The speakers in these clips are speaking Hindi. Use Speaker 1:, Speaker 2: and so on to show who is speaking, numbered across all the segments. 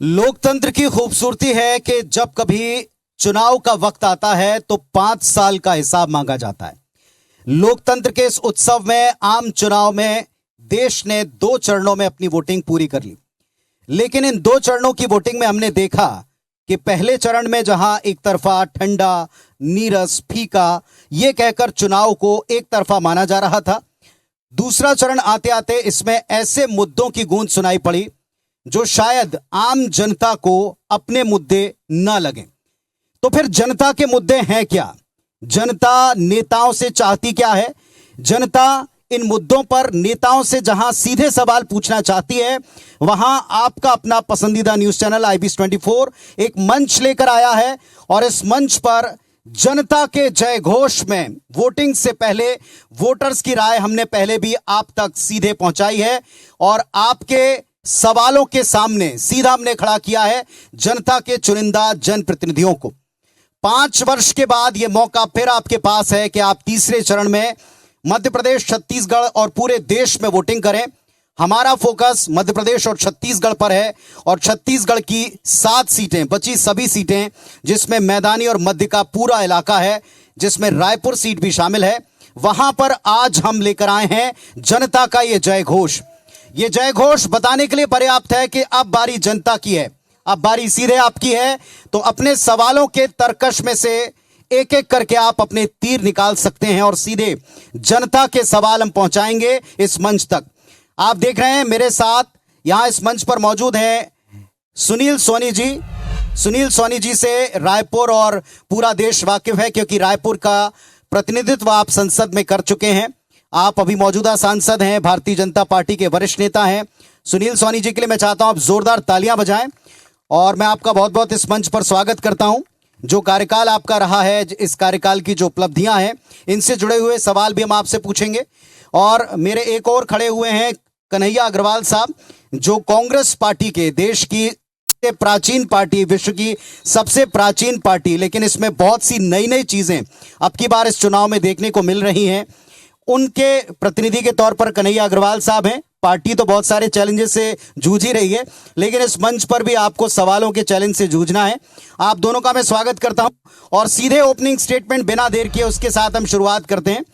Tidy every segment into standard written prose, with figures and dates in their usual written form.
Speaker 1: लोकतंत्र की खूबसूरती है कि जब कभी चुनाव का वक्त आता है तो 5 साल का हिसाब मांगा जाता है। लोकतंत्र के इस उत्सव में आम चुनाव में देश ने 2 चरणों में अपनी वोटिंग पूरी कर ली। लेकिन इन 2 चरणों की वोटिंग में हमने देखा कि पहले चरण में जहां एक तरफा ठंडा, नीरस, फीका यह कहकर चुनाव को एक तरफा माना जा रहा था, दूसरा चरण आते आते इसमें ऐसे मुद्दों की गूंज सुनाई पड़ी जो शायद आम जनता को अपने मुद्दे न लगे। तो फिर जनता के मुद्दे हैं क्या? जनता नेताओं से चाहती क्या है? जनता इन मुद्दों पर नेताओं से जहां सीधे सवाल पूछना चाहती है, वहां आपका अपना पसंदीदा न्यूज चैनल IBS24 एक मंच लेकर आया है। और इस मंच पर जनता के जय घोष में वोटिंग से पहले वोटर्स की राय हमने पहले भी आप तक सीधे पहुंचाई है और आपके सवालों के सामने सीधा हमने खड़ा किया है जनता के चुनिंदा जनप्रतिनिधियों को। 5 वर्ष के बाद यह मौका फिर आपके पास है कि आप तीसरे चरण में मध्य प्रदेश, छत्तीसगढ़ और पूरे देश में वोटिंग करें। हमारा फोकस मध्य प्रदेश और छत्तीसगढ़ पर है और छत्तीसगढ़ की 7 सीटें बची, सभी सीटें जिसमें मैदानी और मध्य का पूरा इलाका है, जिसमें रायपुर सीट भी शामिल है, वहां पर आज हम लेकर आए हैं जनता का यह जय घोष। यह जय घोष बताने के लिए पर्याप्त है कि अब बारी जनता की है, अब बारी सीधे आपकी है। तो अपने सवालों के तरकश में से एक एक करके आप अपने तीर निकाल सकते हैं और सीधे जनता के सवाल हम पहुंचाएंगे इस मंच तक। आप देख रहे हैं मेरे साथ यहां इस मंच पर मौजूद हैं सुनील सोनी जी। सुनील सोनी जी से रायपुर और पूरा देश वाकिफ है क्योंकि रायपुर का प्रतिनिधित्व आप संसद में कर चुके हैं। आप अभी मौजूदा सांसद हैं, भारतीय जनता पार्टी के वरिष्ठ नेता हैं। सुनील सोनी जी के लिए मैं चाहता हूं आप जोरदार तालियां बजाएं और मैं आपका बहुत बहुत इस मंच पर स्वागत करता हूं। जो कार्यकाल आपका रहा है, इस कार्यकाल की जो उपलब्धियां हैं, इनसे जुड़े हुए सवाल भी हम आपसे पूछेंगे। और मेरे एक और खड़े हुए हैं कन्हैया अग्रवाल साहब, जो कांग्रेस पार्टी के, देश की प्राचीन पार्टी, विश्व की सबसे प्राचीन पार्टी, लेकिन इसमें बहुत सी नई नई चीजें अब की बार इस चुनाव में देखने को मिल रही हैं, उनके प्रतिनिधि के तौर पर कन्हैया अग्रवाल साहब हैं। पार्टी तो बहुत सारे चैलेंजेस से जूझ ही रही है, लेकिन इस मंच पर भी आपको सवालों के चैलेंज से जूझना है। आप दोनों का मैं स्वागत करता हूं और सीधे ओपनिंग स्टेटमेंट बिना देर किए उसके साथ हम शुरुआत करते हैं।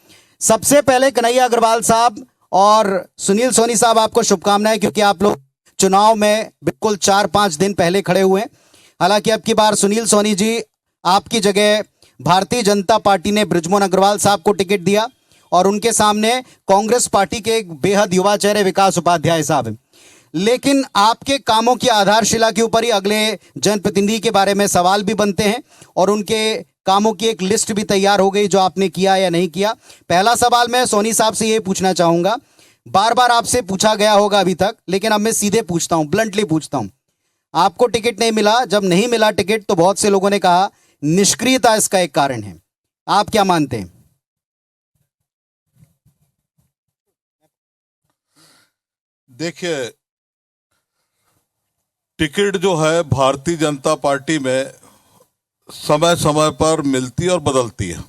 Speaker 1: सबसे पहले कन्हैया अग्रवाल साहब और सुनील सोनी साहब, आपको शुभकामनाएं क्योंकि आप लोग चुनाव में बिल्कुल 4-5 दिन पहले खड़े हुए हैं। हालांकि अब की बार सुनील सोनी जी, आपकी जगह भारतीय जनता पार्टी ने बृजमोहन अग्रवाल साहब को टिकट दिया और उनके सामने कांग्रेस पार्टी के एक बेहद युवा चेहरे विकास उपाध्याय साहब हैं। लेकिन आपके कामों की आधारशिला के ऊपर ही अगले जनप्रतिनिधि के बारे में सवाल भी बनते हैं और उनके कामों की एक लिस्ट भी तैयार हो गई जो आपने किया या नहीं किया। पहला सवाल मैं सोनी साहब से ये पूछना चाहूंगा, बार बार आपसे पूछा गया होगा अभी तक, लेकिन अब मैं सीधे पूछता हूं, ब्लंटली पूछता हूं। आपको टिकट नहीं मिला, जब नहीं मिला टिकट तो बहुत से लोगों ने कहा निष्क्रियता इसका एक कारण है, आप क्या मानते हैं?
Speaker 2: देखिए, टिकट जो है भारतीय जनता पार्टी में समय समय पर मिलती और बदलती है।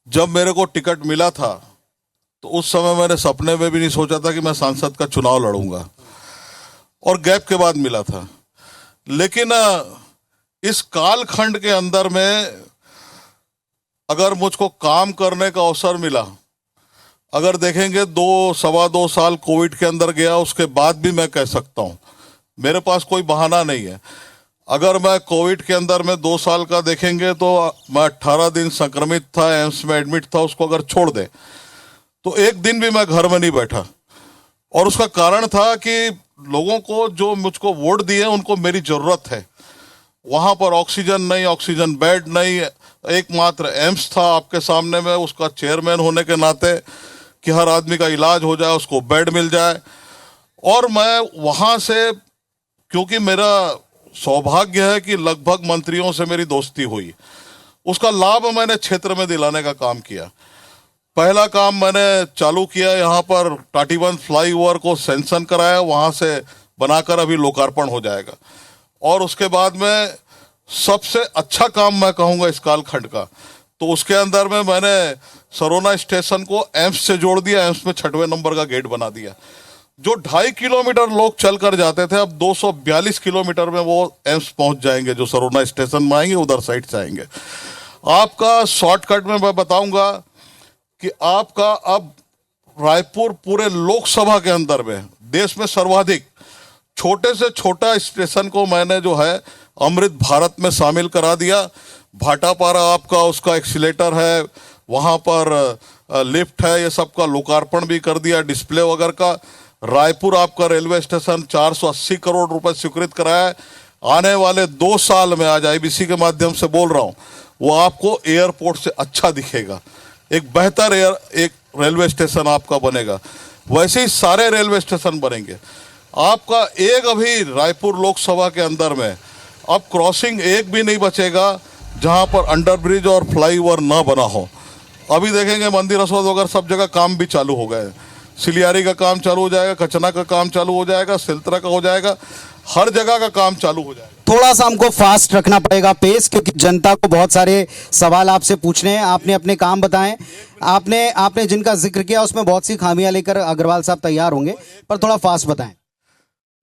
Speaker 2: जब मेरे को टिकट मिला था तो उस समय मैंने सपने में भी नहीं सोचा था कि मैं सांसद का चुनाव लड़ूंगा और गैप के बाद मिला था। लेकिन इस कालखंड के अंदर में अगर मुझको काम करने का अवसर मिला, अगर देखेंगे 2-2.25 साल कोविड के अंदर गया, उसके बाद भी मैं कह सकता हूं मेरे पास कोई बहाना नहीं है। अगर मैं कोविड के अंदर में 2 साल का देखेंगे तो मैं 18 दिन संक्रमित था, एम्स में एडमिट था, उसको अगर छोड़ दे तो एक दिन भी मैं घर में नहीं बैठा। और उसका कारण था कि लोगों को जो मुझको वोट दिए उनको मेरी जरूरत है। वहां पर ऑक्सीजन नहीं, ऑक्सीजन बेड नहीं, एकमात्र एम्स था आपके सामने में, उसका चेयरमैन होने के नाते कि हर आदमी का इलाज हो जाए, उसको बेड मिल जाए। और मैं वहां से, क्योंकि मेरा सौभाग्य है कि लगभग मंत्रियों से मेरी दोस्ती हुई, उसका लाभ मैंने क्षेत्र में दिलाने का काम किया। पहला काम मैंने चालू किया, यहाँ पर टाटीबंध फ्लाईओवर को सैंक्शन कराया, वहां से बनाकर अभी लोकार्पण हो जाएगा। और उसके बाद में सबसे अच्छा काम मैं कहूँगा इस कालखंड का, तो उसके अंदर में मैंने सरोना स्टेशन को एम्स से जोड़ दिया, एम्स में 6वें नंबर का गेट बना दिया। जो 2.5 किलोमीटर लोग चल कर जाते थे, अब 242 किलोमीटर में वो एम्स पहुंच जाएंगे। जो सरोना स्टेशन में आएंगे उधर साइड से आएंगे। आपका शॉर्टकट में मैं बताऊंगा कि आपका अब रायपुर पूरे लोकसभा के अंदर में देश में सर्वाधिक छोटे से छोटा स्टेशन को मैंने जो है अमृत भारत में शामिल करा दिया। भाटापारा आपका उसका एक्सीलेटर है, वहां पर लिफ्ट है, ये सब का लोकार्पण भी कर दिया, डिस्प्ले वगैरह का। रायपुर आपका रेलवे स्टेशन 480 करोड़ रुपए स्वीकृत कराया है। आने वाले 2 साल में, आज आईबीसी के माध्यम से बोल रहा हूं, वो आपको एयरपोर्ट से अच्छा दिखेगा। एक बेहतर एक रेलवे स्टेशन आपका बनेगा। वैसे ही सारे रेलवे स्टेशन बनेंगे। आपका एक अभी रायपुर लोकसभा के अंदर में अब क्रॉसिंग एक भी नहीं बचेगा जहां पर अंडरब्रिज और फ्लाईओवर ना बना हो। अभी देखेंगे मंदिर असोद वगैरह सब जगह काम भी चालू हो गए। सिलियारी का काम चालू हो जाएगा, कचना का काम चालू हो जाएगा, सिलतरा का हो जाएगा, हर जगह का काम चालू हो जाएगा।
Speaker 1: थोड़ा सा हमको फास्ट रखना पड़ेगा पेस, क्योंकि जनता को बहुत सारे सवाल आपसे पूछने हैं। आपने अपने काम बताएं। आपने जिनका जिक्र किया उसमें बहुत सी खामियां लेकर अग्रवाल साहब तैयार होंगे, पर थोड़ा फास्ट बताएं।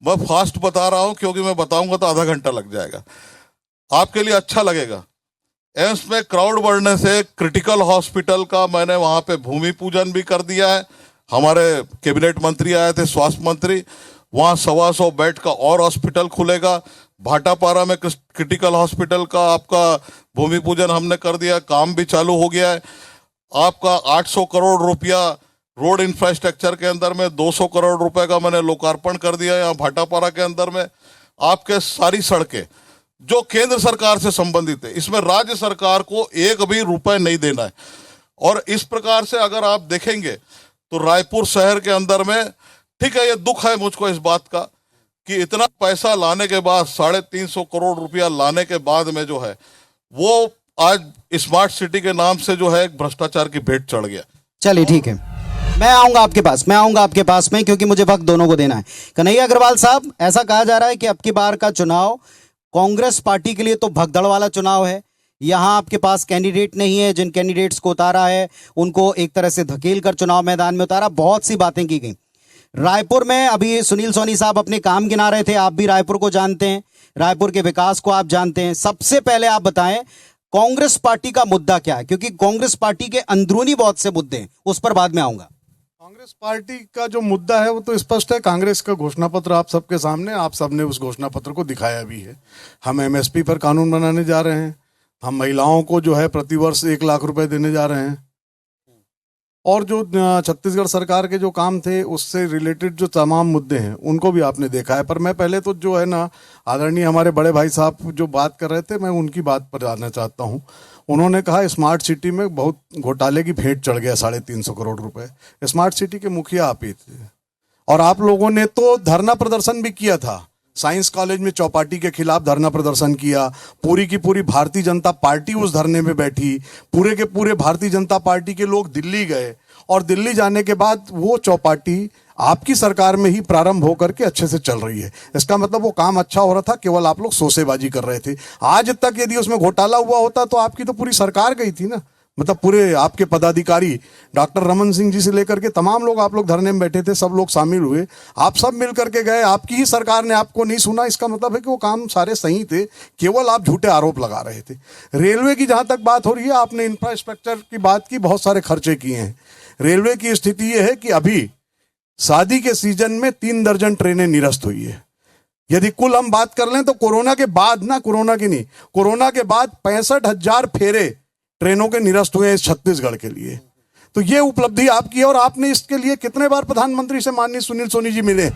Speaker 2: मैं फास्ट बता रहा हूं क्योंकि मैं बताऊंगा तो आधा घंटा लग जाएगा, आपके लिए अच्छा लगेगा। एम्स में क्राउड बढ़ने से क्रिटिकल हॉस्पिटल का मैंने वहां पे भूमि पूजन भी कर दिया है। हमारे कैबिनेट मंत्री आए थे, स्वास्थ्य मंत्री, वहां 125 बेड का और हॉस्पिटल खुलेगा। भाटापारा में क्रिटिकल हॉस्पिटल का आपका भूमि पूजन हमने कर दिया, काम भी चालू हो गया है। आपका 800 करोड़ रुपया रोड इंफ्रास्ट्रक्चर के अंदर में 200 करोड़ रुपए का मैंने लोकार्पण कर दिया यहाँ भाटापारा के अंदर में। आपके सारी सड़कें जो केंद्र सरकार से संबंधित है, इसमें राज्य सरकार को एक भी रुपए नहीं देना है। और इस प्रकार से अगर आप देखेंगे तो रायपुर शहर के अंदर में, ठीक है, ये दुख है मुझको इस बात का कि इतना पैसा लाने के बाद, 350 करोड़ रुपया लाने के बाद में जो है वो आज स्मार्ट सिटी के नाम से जो है एक भ्रष्टाचार की भेंट चढ़ गया।
Speaker 1: चलिए ठीक है, मैं आऊंगा आपके पास में, क्योंकि मुझे वक्त दोनों को देना है। कन्हैया अग्रवाल साहब, ऐसा कहा जा रहा है कि अब की बार का चुनाव कांग्रेस पार्टी के लिए तो भगदड़ वाला चुनाव है। यहां आपके पास कैंडिडेट नहीं है, जिन कैंडिडेट्स को उतारा है उनको एक तरह से धकेल कर चुनाव मैदान में उतारा, बहुत सी बातें की गई। रायपुर में अभी सुनील सोनी साहब अपने काम गिना रहे थे, आप भी रायपुर को जानते हैं, रायपुर के विकास को आप जानते हैं। सबसे पहले आप बताएं कांग्रेस पार्टी का मुद्दा क्या है, क्योंकि कांग्रेस पार्टी के अंदरूनी बहुत से मुद्दे हैं, उस पर बाद में आऊंगा।
Speaker 3: कांग्रेस पार्टी का जो मुद्दा है वो तो स्पष्ट है। कांग्रेस का घोषणा पत्र आप सबके सामने, आप सबने उस घोषणा पत्र को दिखाया भी है। हम एमएसपी पर कानून बनाने जा रहे हैं, हम महिलाओं को जो है प्रतिवर्ष 1 लाख रुपए देने जा रहे हैं, और जो छत्तीसगढ़ सरकार के जो काम थे उससे रिलेटेड जो तमाम मुद्दे हैं उनको भी आपने देखा है। पर मैं पहले तो जो है ना, आदरणीय हमारे बड़े भाई साहब जो बात कर रहे थे, मैं उनकी बात पर आना चाहता हूँ। उन्होंने कहा स्मार्ट सिटी में बहुत घोटाले की भेंट चढ़ गया, 350 करोड़ रुपए। स्मार्ट सिटी के मुखिया आप ही थे, और आप लोगों ने तो धरना प्रदर्शन भी किया था। साइंस कॉलेज में चौपाटी के खिलाफ धरना प्रदर्शन किया। पूरी की पूरी भारतीय जनता पार्टी उस धरने में बैठी। पूरे के पूरे भारतीय जनता पार्टी के लोग दिल्ली गए, और दिल्ली जाने के बाद वो चौपाटी आपकी सरकार में ही प्रारंभ होकर के अच्छे से चल रही है। इसका मतलब वो काम अच्छा हो रहा था, केवल आप लोग सोसेबाजी कर रहे थे। आज तक यदि उसमें घोटाला हुआ होता तो आपकी तो पूरी सरकार गई थी ना, मतलब पूरे आपके पदाधिकारी, डॉक्टर रमन सिंह जी से लेकर के तमाम लोग, आप लोग धरने में बैठे थे, सब लोग शामिल हुए, आप सब मिल करके गए। आपकी ही सरकार ने आपको नहीं सुना, इसका मतलब है कि वो काम सारे सही थे, केवल आप झूठे आरोप लगा रहे थे। रेलवे की जहां तक बात हो रही है, आपने इंफ्रास्ट्रक्चर की बात की, बहुत सारे खर्चे किए हैं। रेलवे की स्थिति यह है कि अभी शादी के सीजन में 3 दर्जन ट्रेनें निरस्त हुई है। यदि कुल हम बात कर लें तो कोरोना के बाद ना, कोरोना के बाद 65,000 फेरे ट्रेनों के निरस्त हुए इस छत्तीसगढ़ के लिए। तो ये उपलब्धि आपकी है, और आपने इसके लिए कितने बार प्रधानमंत्री से माननीय सुनील सोनी जी मिले,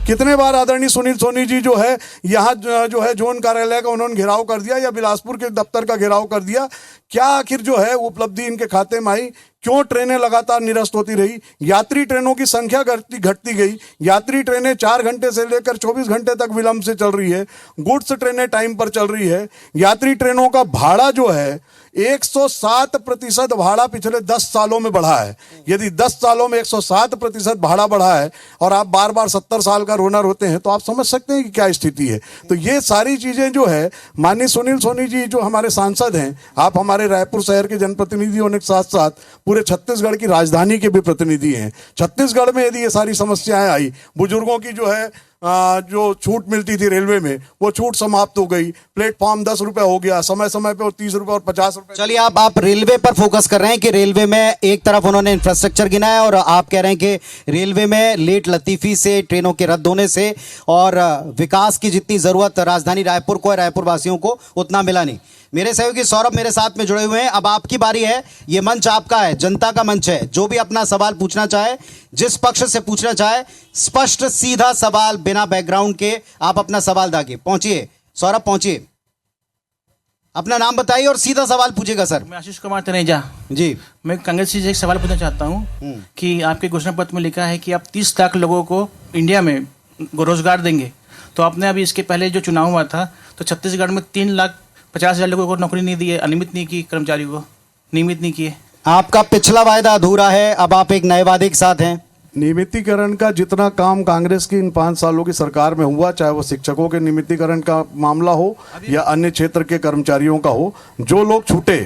Speaker 3: कितने बार आदरणीय सुनील सोनी जी जो है यहाँ जो है जोन कार्यालय का उन्होंने घेराव कर दिया, या बिलासपुर के दफ्तर का घेराव कर दिया। क्या आखिर जो है उपलब्धि इनके खाते में आई? क्यों ट्रेनें लगातार निरस्त होती रही? यात्री ट्रेनों की संख्या घटती गई। यात्री ट्रेनें 4 घंटे से लेकर 24 घंटे तक विलंब से चल रही है। गुड्स ट्रेनें टाइम पर चल रही है। यात्री ट्रेनों का भाड़ा जो है 107% भाड़ा पिछले 10 सालों में बढ़ा है। यदि 10 सालों में 107% भाड़ा बढ़ा है और आप बार बार 70 साल का रोना रोते हैं तो आप समझ सकते हैं कि क्या स्थिति है। तो ये सारी चीजें जो है, माननीय सुनील सोनी जी जो हमारे सांसद हैं, आप हमारे रायपुर शहर के जनप्रतिनिधि होने के साथ साथ पूरे छत्तीसगढ़ की राजधानी के भी प्रतिनिधि हैं। छत्तीसगढ़ में यदि ये सारी समस्याएं आई, बुजुर्गों की जो है जो छूट मिलती थी रेलवे में, वो छूट समाप्त हो गई। प्लेटफॉर्म 10 रुपए हो गया, समय समय पे, और 30 रुपए और 50 रुपए।
Speaker 1: चलिए, आप रेलवे पर फोकस कर रहे हैं कि रेलवे में एक तरफ उन्होंने इंफ्रास्ट्रक्चर गिनाया और आप कह रहे हैं कि रेलवे में लेट लतीफी से, ट्रेनों के रद्द होने से और विकास की जितनी जरूरत राजधानी रायपुर को, रायपुर वासियों को, उतना मिला नहीं। मेरे सहयोगी सौरभ मेरे साथ में जुड़े हुए हैं। अब आपकी बारी है, ये मंच आपका है, जनता का मंच है। जो भी अपना सवाल पूछना चाहे, जिस पक्ष से पूछना चाहे, स्पष्ट सीधा सवाल बिना बैकग्राउंड के आप अपना सवाल दागिए। पहुंचिए सौरभ, पहुंचिए, अपना नाम बताइए और सीधा सवाल पूछिएगा। सर,
Speaker 4: मैं आशीष कुमार तनेजा
Speaker 1: जी,
Speaker 4: मैं कांग्रेस से एक सवाल पूछना चाहता हूं कि आपके घोषणा पत्र में लिखा है कि आप 30 लाख लोगों को इंडिया में रोजगार देंगे। तो आपने अभी इसके पहले जो चुनाव हुआ था तो छत्तीसगढ़ में 3,50,000 लोगों को नौकरी नहीं दी है, अनियमित नहीं की, कर्मचारियों को नियमित नहीं किए।
Speaker 1: आपका पिछला वायदा अधूरा है, अब आप एक नए वादे के साथ हैं।
Speaker 3: नियमितीकरण का जितना काम कांग्रेस की इन 5 सालों की सरकार में हुआ, चाहे वो शिक्षकों के नियमितीकरण का मामला हो या अन्य क्षेत्र के कर्मचारियों का हो, जो लोग छूटे,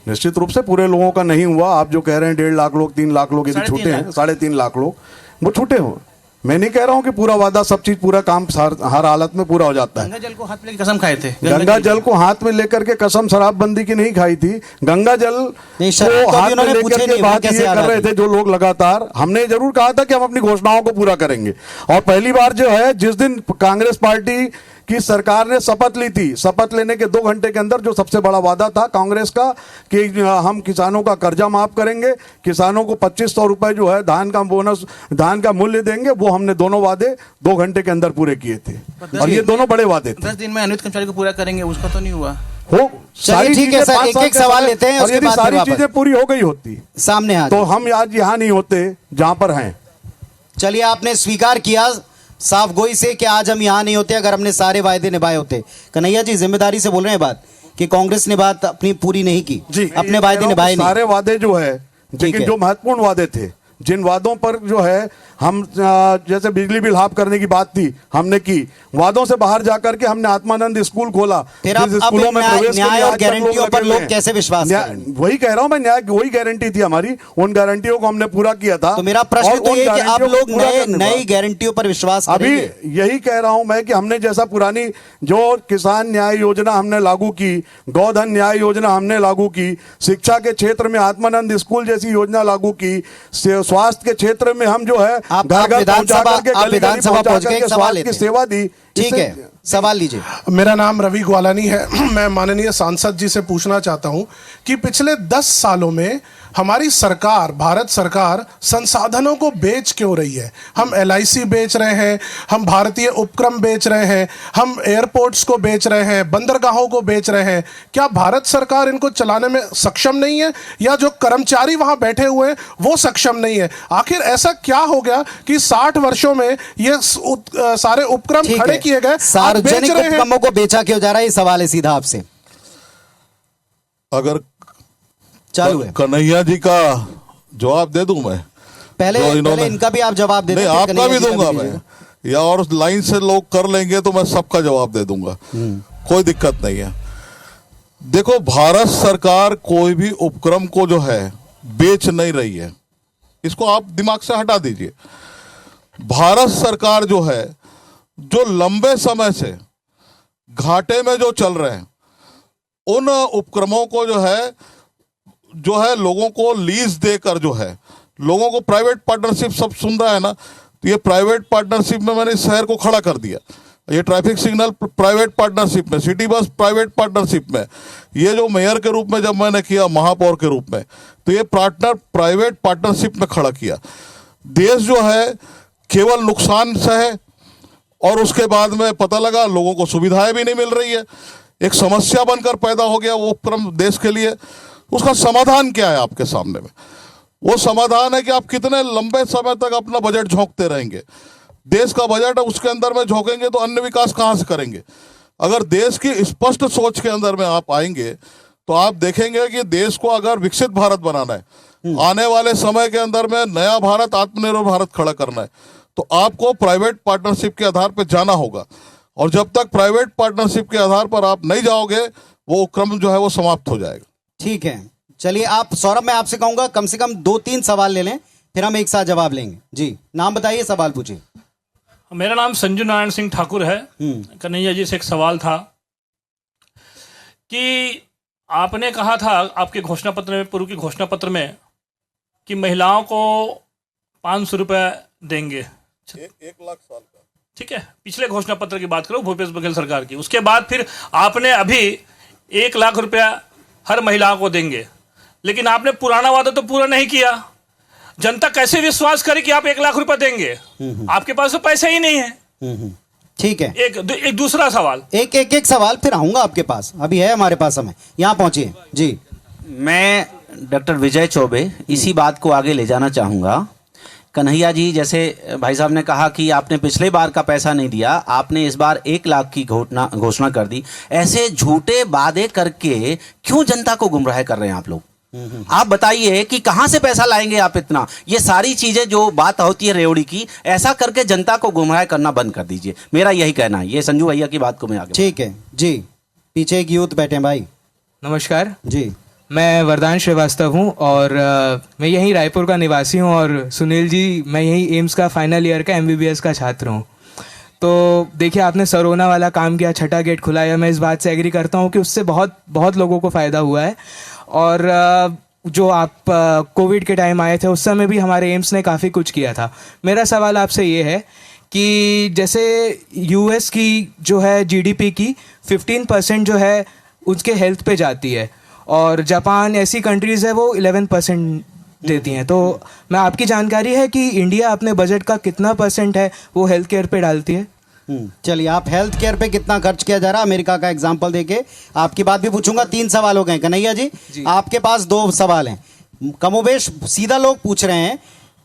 Speaker 3: निश्चित रूप से पूरे लोगों का नहीं हुआ। आप जो कह रहे हैं 1.5 लाख लोग, 3 लाख लोग यदि छूटे हैं, 3.5 लाख लोग वो छूटे हो। मैं नहीं कह रहा हूं कि पूरा वादा, सब चीज, पूरा काम हर हालत में पूरा हो जाता है।
Speaker 4: गंगा जल को हाथ में लेकर कसम खाए थे।
Speaker 3: गंगा जल को हाथ में लेकर के कसम शराबबंदी की नहीं खाई थी। गंगा जल को हाथ में लेकर के बात ये कर रहे थे जो लोग लगातार। हमने जरूर कहा था कि हम अपनी घोषणाओं को पूरा करेंगे। और पहली बार जो है, जिस दिन कांग्रेस पार्टी की सरकार ने शपथ ली थी, शपथ लेने के 2 घंटे के अंदर जो सबसे बड़ा वादा था कांग्रेस का कि हम किसानों का कर्जा माफ करेंगे, किसानों को 2500 रुपए जो है धान का बोनस, धान का मूल्य देंगे, वो हमने दोनों वादे 2 घंटे के अंदर पूरे किए थे। और ये दोनों बड़े वादे थे।
Speaker 4: 10 दिन में अनियमित कर्मचारी को पूरा करेंगे, उसका तो नहीं हुआ।
Speaker 3: हो सारी
Speaker 1: ठीक है सर, एक-एक सवाल लेते हैं, उसके बाद
Speaker 3: सारी चीजें पूरी हो गई होती
Speaker 1: सामने आ
Speaker 3: तो हम आज यहाँ नहीं होते जहां पर हैं।
Speaker 1: चलिए, आपने स्वीकार किया साफ गोई से कि आज हम यहाँ नहीं होते अगर हमने सारे वायदे निभाए होते। कन्हैया जी जिम्मेदारी से बोल रहे हैं बात कि कांग्रेस ने बात अपनी पूरी नहीं की, अपने वायदे निभाए नहीं।
Speaker 3: सारे वादे जो है, लेकिन जो महत्वपूर्ण वादे थे, जिन वादों पर जो है हम, जैसे बिजली बिल हाफ करने की बात थी, हमने की। वादों से बाहर जाकर के हमने आत्मानंद स्कूल खोला।
Speaker 1: फिर अब
Speaker 3: स्कूलों में
Speaker 1: न्याय और गारंटियों पर लोग कैसे विश्वास करेंगे?
Speaker 3: वही कह रहा हूं मैं, न्याय वही गारंटी थी हमारी, उन गारंटियों को हमने पूरा किया था।
Speaker 1: तो मेरा प्रश्न तो ये कि आप लोग नई गारंटियों पर विश्वास
Speaker 3: अभी यही कह रहा हूं मैं कि हमने जैसा पुरानी जो किसान न्याय योजना हमने लागू की, गोधन न्याय योजना हमने लागू की, शिक्षा के क्षेत्र में आत्मानंद स्कूल जैसी योजना लागू की, स्वास्थ्य के क्षेत्र में हम जो है
Speaker 1: आप विधानसभा पहुंच गए, सवाल
Speaker 3: की सेवा दी।
Speaker 1: ठीक है, सवाल लीजिए।
Speaker 5: मेरा नाम रवि ग्वालानी है। मैं माननीय सांसद जी से पूछना चाहता हूं कि पिछले 10 सालों में हमारी सरकार, भारत सरकार, संसाधनों को बेच क्यों रही है? हम LIC बेच रहे हैं, हम भारतीय उपक्रम बेच रहे हैं, हम एयरपोर्ट्स को बेच रहे हैं, बंदरगाहों को बेच रहे हैं। क्या भारत सरकार इनको चलाने में सक्षम नहीं है, या जो कर्मचारी वहां बैठे हुए हैं वो सक्षम नहीं है? आखिर ऐसा क्या हो गया कि 60 वर्षों में ये सारे उपक्रम खड़े किए गए,
Speaker 1: सार्वजनिक उपक्रमों को बेचा क्यों जा रहा है? ये सवाल है सीधा आपसे।
Speaker 2: अगर
Speaker 1: चालू है,
Speaker 2: कन्हैया जी का जवाब दे दूं मैं?
Speaker 1: पहले इनका भी आप जवाब दे
Speaker 2: नहीं, आपका भी दूंगा मैं, या और लाइन से लोग कर लेंगे तो मैं सबका जवाब दे दूंगा, कोई दिक्कत नहीं है। देखो, भारत सरकार कोई भी उपक्रम को जो है बेच नहीं रही है, इसको आप दिमाग से हटा दीजिए। भारत सरकार जो है, जो लंबे समय से घाटे में जो चल रहे हैं, उन उपक्रमों को जो है लोगों को लीज देकर, जो है लोगों को प्राइवेट पार्टनरशिप, सब सुन रहा है ना, तो ये प्राइवेट पार्टनरशिप में मैंने इस शहर को खड़ा कर दिया। ये ट्रैफिक सिग्नल प्राइवेट पार्टनरशिप में, सिटी बस प्राइवेट पार्टनरशिप में, ये जो मेयर के रूप में जब मैंने किया, महापौर के रूप में, तो ये प्राइवेट पार्टनरशिप में खड़ा किया। देश जो है केवल नुकसान सहे और उसके बाद में पता लगा लोगों को सुविधाएं भी नहीं मिल रही है, एक समस्या बनकर पैदा हो गया वो उपक्रम देश के लिए। उसका समाधान क्या है आपके सामने में? वो समाधान है कि आप कितने लंबे समय तक अपना बजट झोंकते रहेंगे। देश का बजट है, उसके अंदर में झोंकेंगे तो अन्य विकास कहां से करेंगे? अगर देश की स्पष्ट सोच के अंदर में आप आएंगे, तो आप देखेंगे कि देश को अगर विकसित भारत बनाना है, आने वाले समय के अंदर में नया भारत, आत्मनिर्भर भारत खड़ा करना है, तो आपको प्राइवेट पार्टनरशिप के आधार पर जाना होगा। और जब तक प्राइवेट पार्टनरशिप के आधार पर आप नहीं जाओगे, वो क्रम जो है वो समाप्त हो जाएगा।
Speaker 1: ठीक है, चलिए आप सौरभ, मैं आपसे कहूंगा कम से कम 2-3 सवाल ले लें, फिर हम एक साथ जवाब लेंगे। जी, नाम बताइए, सवाल पूछिए।
Speaker 6: मेरा नाम संजू नारायण सिंह ठाकुर है। कन्हैया जी से एक सवाल था कि आपने कहा था आपके घोषणा पत्र में, पूर्व के घोषणा पत्र में, कि महिलाओं को 500 रुपये देंगे।
Speaker 2: 1 लाख साल का,
Speaker 6: ठीक है, पिछले घोषणा पत्र की बात करो, भूपेश बघेल सरकार की। उसके बाद फिर आपने अभी 1 लाख रुपया हर महिलाओं को देंगे, लेकिन आपने पुराना वादा तो पूरा नहीं किया। जनता कैसे विश्वास करे कि आप 1 लाख रुपया देंगे? आपके पास तो पैसे ही नहीं है।
Speaker 1: ठीक है,
Speaker 6: एक दूसरा सवाल,
Speaker 1: एक सवाल, फिर आऊंगा आपके पास, अभी है हमारे पास समय। यहाँ पहुंचिए जी।
Speaker 7: मैं डॉक्टर विजय चौबे इसी बात को आगे ले जाना चाहूँगा। कन्हैया जी, जैसे भाई साहब ने कहा कि आपने पिछले बार का पैसा नहीं दिया, आपने इस बार 1 लाख की घोषणा कर दी। ऐसे झूठे वादे करके क्यों जनता को गुमराह कर रहे हैं आप लोग? आप बताइए कि कहां से पैसा लाएंगे आप इतना? ये सारी चीजें जो बात होती है रेवड़ी की, ऐसा करके जनता को गुमराह करना बंद कर दीजिए। मेरा यही कहना है। ये संजू भैया की बात को मैं आगे।
Speaker 1: ठीक है जी, पीछे एक यूथ बैठे हैं भाई।
Speaker 8: नमस्कार
Speaker 1: जी,
Speaker 8: मैं वरदान श्रीवास्तव हूँ और मैं यहीं रायपुर का निवासी हूँ। और सुनील जी, मैं यहीं एम्स का फाइनल ईयर का MBBS का छात्र हूँ। तो देखिए, आपने सरोना वाला काम किया, छठा गेट खुलाया। मैं इस बात से एग्री करता हूँ कि उससे बहुत बहुत लोगों को फ़ायदा हुआ है। और जो आप कोविड के टाइम आए थे, उस समय भी हमारे एम्स ने काफ़ी कुछ किया था। मेरा सवाल आपसे ये है कि जैसे US की जो है GDP की 15% जो है उसके हेल्थ पे जाती है, और जापान ऐसी कंट्रीज़ है वो 11% देती हैं। तो मैं आपकी जानकारी है कि इंडिया अपने बजट का कितना % है वो हेल्थ केयर पे डालती है?
Speaker 1: चलिए, आप हेल्थ केयर पे कितना खर्च किया जा रहा है, अमेरिका का एग्जांपल देके आपकी बात भी पूछूंगा। 3 सवाल हो गए। कन्हैया जी, आपके पास 2 सवाल हैं। कमोबेश सीधा लोग पूछ रहे हैं,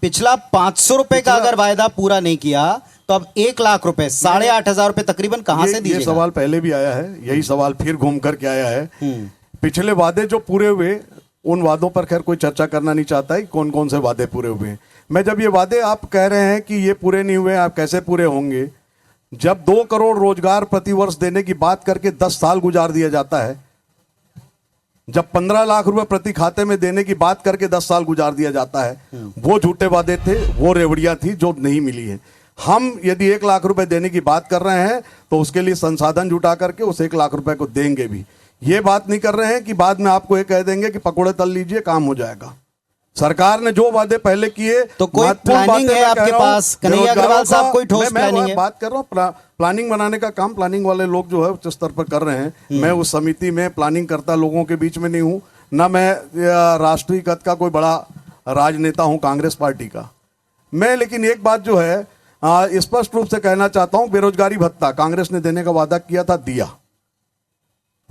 Speaker 1: पिछला 500 रुपए का अगर वायदा पूरा नहीं किया तो अब 1 लाख रुपए, 8,500 रुपए तकरीबन कहां से दीजिएगा?
Speaker 3: ये सवाल पहले भी आया है, यही सवाल फिर घूम करके आया है। पिछले वादे जो पूरे हुए, उन वादों पर खैर कोई चर्चा करना नहीं चाहता है, कौन कौन से वादे पूरे हुए हैं। मैं जब ये वादे आप कह रहे हैं कि ये पूरे नहीं हुए, आप कैसे पूरे होंगे? जब 2 करोड़ रोजगार प्रतिवर्ष देने की बात करके 10 साल गुजार दिया जाता है, जब 15 लाख रुपए प्रति खाते में देने की बात करके 10 साल गुजार दिया जाता है, वो झूठे वादे थे, वो रेवड़ियां थी जो नहीं मिली है। हम यदि 1 लाख रुपए देने की बात कर रहे हैं तो उसके लिए संसाधन जुटा करके उस 1 लाख रुपए को देंगे भी। ये बात नहीं कर रहे हैं कि बाद में आपको ये कह देंगे कि पकौड़े तल लीजिए, काम हो जाएगा। सरकार ने जो वादे पहले किए,
Speaker 1: तो कोई प्लानिंग है आपके पास? कन्हैया अग्रवाल साहब, कोई ठोस प्लानिंग है?
Speaker 3: बात कर रहा हूँ, प्लानिंग बनाने का काम प्लानिंग वाले लोग जो है उच्च स्तर पर कर रहे हैं। मैं उस समिति में प्लानिंग करता लोगों के बीच में नहीं हूँ, ना मैं राष्ट्रीय कद का कोई बड़ा राजनेता हूँ कांग्रेस पार्टी का मैं। लेकिन एक बात जो है स्पष्ट रूप से कहना चाहता हूँ, बेरोजगारी भत्ता कांग्रेस ने देने का वादा किया था, दिया।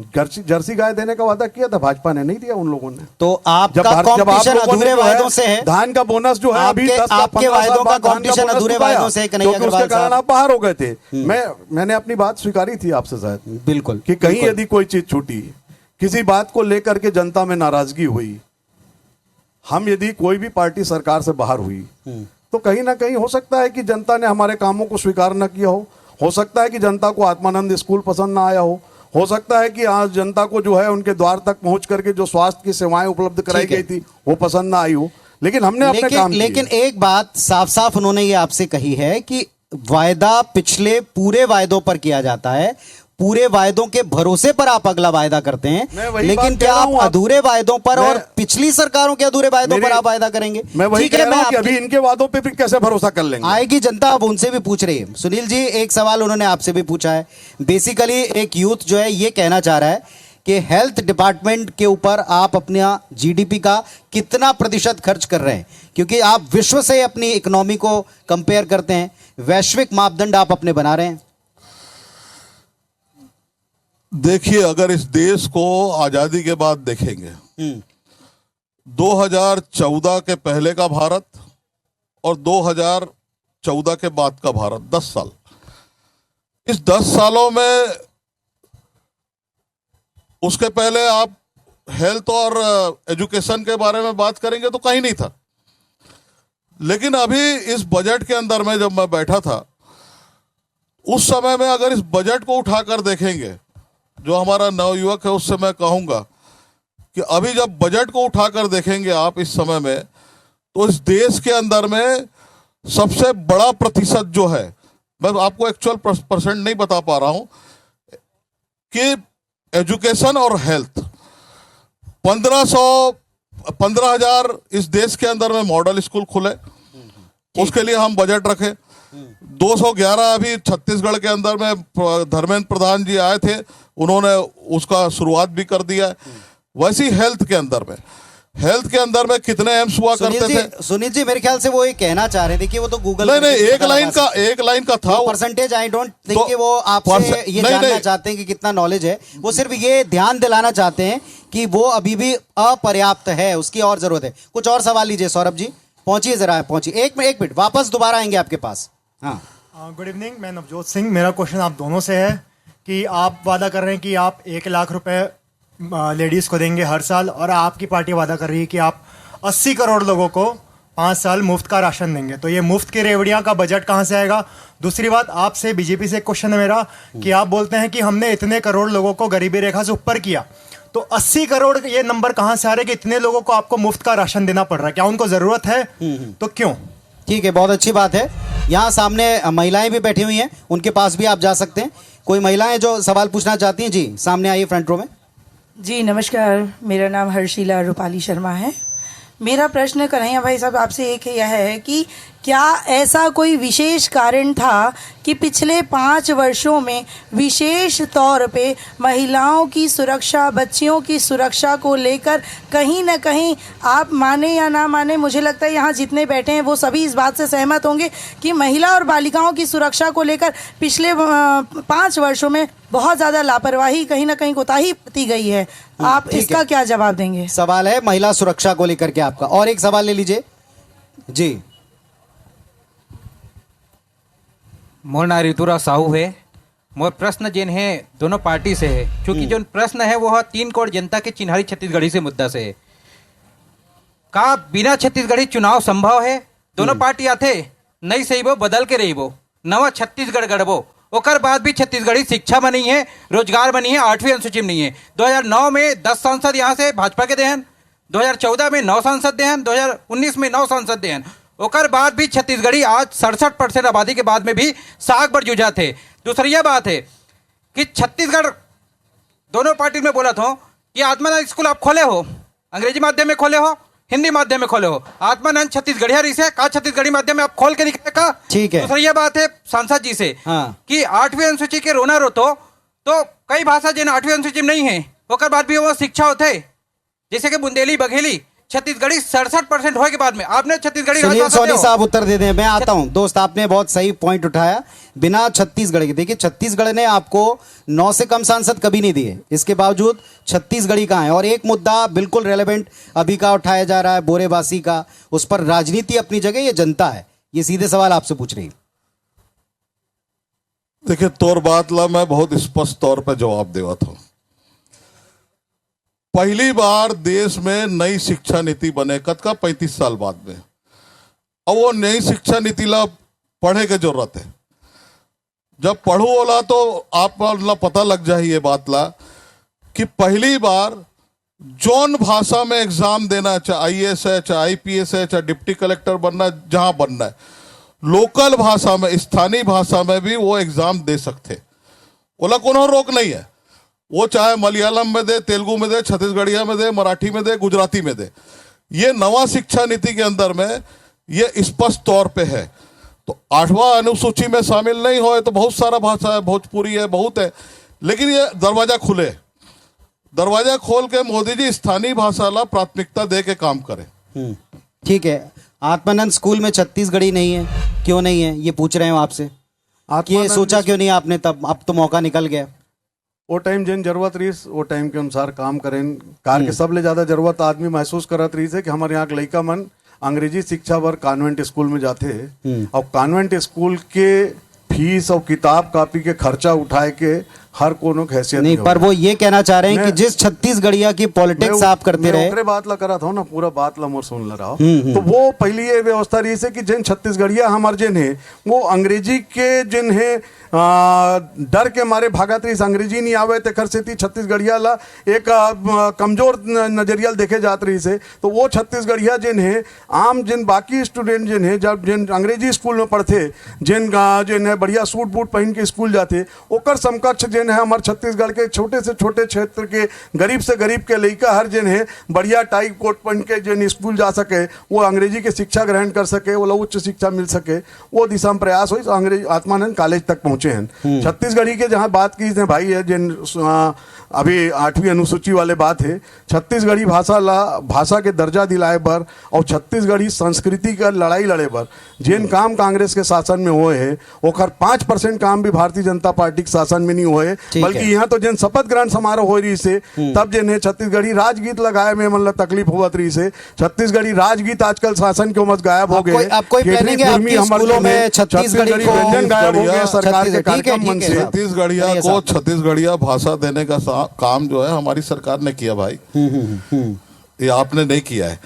Speaker 3: जर्सी गाय देने का वादा किया था, भाजपा ने नहीं दिया उन लोगों ने।
Speaker 1: तो आपका कंपटीशन अधूरे वायदों से है।
Speaker 3: धान का बोनस जो है अभी 10
Speaker 1: आपके वायदों का कंपटीशन अधूरे वायदों से है। कन्हैया अग्रवाल
Speaker 3: साहब, आप बाहर हो गए थे। मैंने अपनी बात स्वीकारी थी आपसे शायद,
Speaker 1: बिल्कुल,
Speaker 3: कि कहीं यदि कोई चीज छूटी, किसी बात को लेकर के जनता में नाराजगी हुई, हम यदि कोई भी पार्टी सरकार से बाहर हुई, तो कहीं ना कहीं हो सकता है कि जनता ने हमारे कामों को स्वीकार न किया हो सकता है कि जनता को आत्मानंद स्कूल पसंद ना आया हो सकता है कि आज जनता को जो है उनके द्वार तक पहुंच करके जो स्वास्थ्य की सेवाएं उपलब्ध कराई गई थी वो पसंद ना आई हो, लेकिन हमने अपने काम किए।
Speaker 1: लेकिन एक बात साफ साफ उन्होंने ये आपसे कही है कि वायदा पिछले पूरे वायदों पर किया जाता है, पूरे वायदों के भरोसे पर आप अगला वायदा करते हैं, लेकिन क्या आप अधूरे वायदों पर और पिछली सरकारों के अधूरे वायदों पर आप वायदा करेंगे?
Speaker 3: मैं वही कह रहा हूं कि अभी इनके वादों पे भी कैसे भरोसा कर लेंगे?
Speaker 1: आएगी जनता, अब उनसे भी पूछ रही है। सुनील जी, एक सवाल उन्होंने आपसे भी पूछा है। बेसिकली एक यूथ जो है ये कहना चाह रहा है कि हेल्थ डिपार्टमेंट के ऊपर आप अपना जीडीपी का कितना प्रतिशत खर्च कर रहे हैं, क्योंकि आप विश्व से अपनी इकोनॉमी को कंपेयर करते हैं, वैश्विक मापदंड आप अपने बना रहे हैं।
Speaker 2: देखिए, अगर इस देश को आजादी के बाद देखेंगे, 2014 के पहले का भारत और 2014 के बाद का भारत, 10 साल, इस 10 सालों में उसके पहले आप हेल्थ और एजुकेशन के बारे में बात करेंगे तो कहीं नहीं था। लेकिन अभी इस बजट के अंदर में जब मैं बैठा था, उस समय में अगर इस बजट को उठाकर देखेंगे, जो हमारा नवयुवक है उससे मैं कहूंगा कि अभी जब बजट को उठाकर देखेंगे आप इस समय में, तो इस देश के अंदर में सबसे बड़ा प्रतिशत जो है, मैं आपको एक्चुअल परसेंट नहीं बता पा रहा हूं, कि एजुकेशन और हेल्थ 15,000 इस देश के अंदर में मॉडल स्कूल खुले, उसके लिए हम बजट रखे। 211 अभी छत्तीसगढ़ के अंदर में धर्मेंद्र प्रधान जी आए थे, उन्होंने उसका शुरुआत भी कर दिया है। वैसी हेल्थ के अंदर में कितने एम्स हुआ करते थे?
Speaker 1: सुनील जी मेरे ख्याल से वो ये कहना चाह रहे थे कि वो तो गूगल
Speaker 2: नहीं, एक लाइन का था
Speaker 1: परसेंटेज। आई डोंट थिंक कि वो आपसे ये जानना चाहते हैं कि कितना नॉलेज है। वो सिर्फ ये ध्यान दिलाना चाहते हैं कि वो अभी भी अपर्याप्त है, उसकी और जरूरत है। कुछ और सवाल लीजिए सौरभ जी, पहुंचिए जरा, पहुंचिए। एक मिनट वापस दोबारा आएंगे आपके पास। हाँ,
Speaker 9: गुड इवनिंग, मैं नवजोत सिंह। मेरा क्वेश्चन आप दोनों से है कि आप वादा कर रहे हैं कि आप 1 लाख रुपए लेडीज़ को देंगे हर साल, और आपकी पार्टी वादा कर रही है कि आप 80 करोड़ लोगों को 5 साल मुफ्त का राशन देंगे। तो ये मुफ्त की रेवड़ियाँ का बजट कहाँ से आएगा? दूसरी बात, आपसे बीजेपी से एक क्वेश्चन है मेरा कि आप बोलते हैं कि हमने इतने करोड़ लोगों को गरीबी रेखा से ऊपर किया, तो 80 करोड़ ये नंबर कहाँ से आ रहा है कि इतने लोगों को आपको मुफ्त का राशन देना पड़ रहा है? क्या उनको ज़रूरत है? तो क्यों?
Speaker 1: ठीक है, बहुत अच्छी बात है। यहाँ सामने महिलाएं भी बैठी हुई हैं, उनके पास भी आप जा सकते हैं। कोई महिलाएं जो सवाल पूछना चाहती हैं, जी सामने आइए फ्रंट रो में।
Speaker 10: जी नमस्कार, मेरा नाम हर्षिला रूपाली शर्मा है। मेरा प्रश्न कन्हैया भाई साहब आपसे एक यह है कि क्या ऐसा कोई विशेष कारण था कि पिछले 5 वर्षों में विशेष तौर पे महिलाओं की सुरक्षा, बच्चियों की सुरक्षा को लेकर कहीं ना कहीं, आप माने या ना माने, मुझे लगता है यहाँ जितने बैठे हैं वो सभी इस बात से सहमत होंगे कि महिला और बालिकाओं की सुरक्षा को लेकर पिछले 5 वर्षों में बहुत ज़्यादा लापरवाही, कहीं ना कहीं कोताही बरती गई है। आप इसका क्या जवाब देंगे?
Speaker 1: सवाल है महिला सुरक्षा को लेकर के आपका। और एक सवाल ले लीजिए जी।
Speaker 11: मोर नाम ऋतुराज साहू है। मोर प्रश्न जिन है दोनों पार्टी से है, क्योंकि जो प्रश्न है वो 3 करोड़ जनता के चिन्हारी छत्तीसगढ़ी से मुद्दा से है। का बिना छत्तीसगढ़ी चुनाव संभव है? दोनों पार्टी आते नहीं सही वो बदल के रही वो नवा छत्तीसगढ़ गढ़बो, ओकर बाद भी छत्तीसगढ़ी शिक्षा बनी है, रोजगार बनी है, 8वीं अनुसूची में नहीं है। 2009 में 10 सांसद यहाँ से भाजपा के देहन, 2014 में 9 सांसद देहन, 2019 में 9 सांसद देहन। ओकर बाद भी छत्तीसगढ़ी आज 67% आबादी के बाद में भी साग पर जुझा थे। दूसरी यह बात है कि छत्तीसगढ़ दोनों पार्टी में बोला था कि आत्मानंद स्कूल आप खोले हो, अंग्रेजी माध्यम में खोले हो, हिंदी माध्यम में खोले हो। आत्मानंद छत्तीसगढ़िया रही से का छत्तीसगढ़ी माध्यम में आप खोल के दिखाए का?
Speaker 1: ठीक है।
Speaker 11: दूसरी यह बात है सांसद जी से कि 8वीं अनुसूची के रोना रोतो, तो कई भाषा जिन 8वीं अनुसूची में नहीं है, ओकर बाद भी वो शिक्षा होते, जैसे कि बुंदेली, बघेली, छत्तीसगढ़ी 67% होने के बाद में आपने छत्तीसगढ़ी
Speaker 1: सुनील सोनी साहब उत्तर दे दें। मैं आता हूं दोस्त, आपने बहुत सही पॉइंट उठाया। बिना छत्तीसगढ़ के, देखिए छत्तीसगढ़ ने आपको 9 से कम सांसद कभी नहीं दिए, इसके बावजूद छत्तीसगढ़ी कहाँ है? और एक मुद्दा बिल्कुल रेलेवेंट अभी का उठाया जा रहा है, बोरेबासी का। उस पर राजनीति अपनी जगह, ये जनता है। ये सीधे सवाल आपसे पूछ रही।
Speaker 2: देखिए तौर बात ला मैं बहुत स्पष्ट तौर पर जवाब देवा था। पहली बार देश में नई शिक्षा नीति बने कद का 35 साल बाद में। अब वो नई शिक्षा नीति ला पढ़े के जरूरत है। जब पढ़ू वाला तो आप ला पता लग जाए ये बात ला कि पहली बार जौन भाषा में एग्जाम देना, चाहे IAS है, चाहे IPS है, चाहे डिप्टी कलेक्टर बनना है, जहां बनना है, लोकल भाषा में, स्थानीय भाषा में भी वो एग्जाम दे सकते। बोला कोनो रोक नहीं है। वो चाहे मलयालम में दे, तेलुगु में दे, छत्तीसगढ़िया में दे, मराठी में दे, गुजराती में दे। ये नवा शिक्षा नीति के अंदर में ये स्पष्ट तौर पे है। तो 8वां अनुसूची में शामिल नहीं हो तो बहुत सारा भाषा है, भोजपुरी है, बहुत है, लेकिन ये दरवाजा खुले, दरवाजा खोल के मोदी जी स्थानीय भाषा ला प्राथमिकता दे के काम करें।
Speaker 1: ठीक है। आत्मानंद स्कूल में छत्तीसगढ़ी नहीं है, क्यों नहीं है ये पूछ रहे हो आपसे। ये सोचा क्यों नहीं आपने तब? अब तो मौका निकल गया।
Speaker 3: वो टाइम जिन जरूरत रही वो टाइम के अनुसार काम करें। कार के सबले ज्यादा जरूरत आदमी महसूस करत रही है कि हमारे यहाँ के लड़का मन अंग्रेजी शिक्षा बर कॉन्वेंट स्कूल में जाते हैं, और कॉन्वेंट स्कूल के फीस और किताब कापी के खर्चा उठाए के हर कोनो की हैसियत
Speaker 1: नहीं,
Speaker 3: हो
Speaker 1: पर
Speaker 3: गया।
Speaker 1: वो ये कहना चाह रहे हैं कि
Speaker 3: मैं-
Speaker 1: जिस छत्तीसगढ़िया की पॉलिटिक्स आप करते रहे,
Speaker 3: ओकरे बात ला करा था ना, पूरा बात ला मोर सुन ला रहा हो। तो वो पहली ये व्यवस्था रही से कि जिन छत्तीसगढ़िया हमारे जिन है वो अंग्रेजी के जिन है डर के मारे भागत रही, अंग्रेजी नहीं आवे तेकर से छत्तीसगढ़िया ला एक कमजोर नजरिया देखे जात रही से। तो वो छत्तीसगढ़िया जिन है आम जिन बाकी स्टूडेंट जिन है जब जिन अंग्रेजी स्कूल में पढ़ते, जिन है बढ़िया सूट बूट पहन के स्कूल जाते, ओकर समकक्ष जिन है हमारे छत्तीसगढ़ के छोटे से छोटे क्षेत्र के गरीब से गरीब के लड़का हर जिन है बढ़िया टाई कोट पहन के जिन स्कूल जा सके, वो अंग्रेजी के शिक्षा ग्रहण कर सके, वो उच्च शिक्षा मिल सके, वो दिशा में प्रयास हुई। अंग्रेजी आत्मानंद कॉलेज तक पहुंचे हैं। छत्तीसगढ़ी के जहां बात की थे भाई है जिन अभी 8वीं अनुसूची वाले बात है, छत्तीसगढ़ी भाषा के दर्जा दिलाए बर और छत्तीसगढ़ी संस्कृति का लड़ाई लड़े बर जिन काम कांग्रेस के शासन में हुए है, ओकर 5% काम भी भारतीय जनता पार्टी के शासन में नहीं हुए, बल्कि यहाँ तो जिन शपथ ग्रहण समारोह हो रही से तब जिन है छत्तीसगढ़ी राजगीत लगाए में मतलब तकलीफ हुआ रही से। छत्तीसगढ़ी राजगीत आजकल शासन के मत गायब हो गए।
Speaker 1: आप कोई प्लानिंग है आपके स्कूलों में छत्तीसगढ़ी को
Speaker 3: व्यंजन गायब हो गए सरकार के कार्यक्रम मन से।
Speaker 2: छत्तीसगढ़िया को छत्तीसगढ़िया भाषा देने का काम जो है हमारी सरकार ने किया भाई, ये आपने नहीं किया है।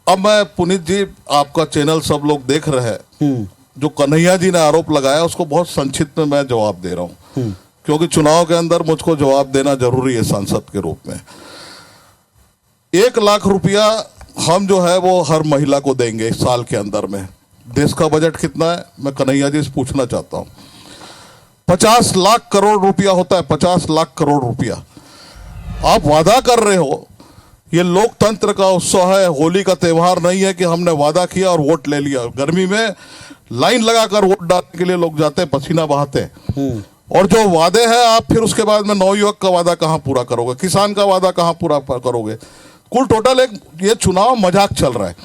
Speaker 2: अब मैं पुनीत जी आपका चैनल सब लोग देख रहे हैं, जो कन्हैया जी ने आरोप लगाया उसको बहुत संक्षिप्त में मैं जवाब दे रहा हूं, क्योंकि चुनाव के अंदर मुझको जवाब देना जरूरी है सांसद के रूप में। 1 लाख रुपया हम जो है वो हर महिला को देंगे इस साल के अंदर में। देश का बजट कितना है मैं कन्हैया जी से पूछना चाहता हूं। 50 लाख करोड़ रुपया होता है, 50 लाख करोड़ रुपया आप वादा कर रहे हो। ये लोकतंत्र का उत्सव है, होली का त्योहार नहीं है कि हमने वादा किया और वोट ले लिया। गर्मी में लाइन लगाकर वोट डालने के लिए लोग जाते हैं, पसीना बहाते हैं, और जो वादे हैं आप फिर उसके बाद में नवयुवक का वादा कहां पूरा करोगे, किसान का वादा कहां पूरा करोगे। कुल टोटल एक ये चुनाव मजाक चल रहा है।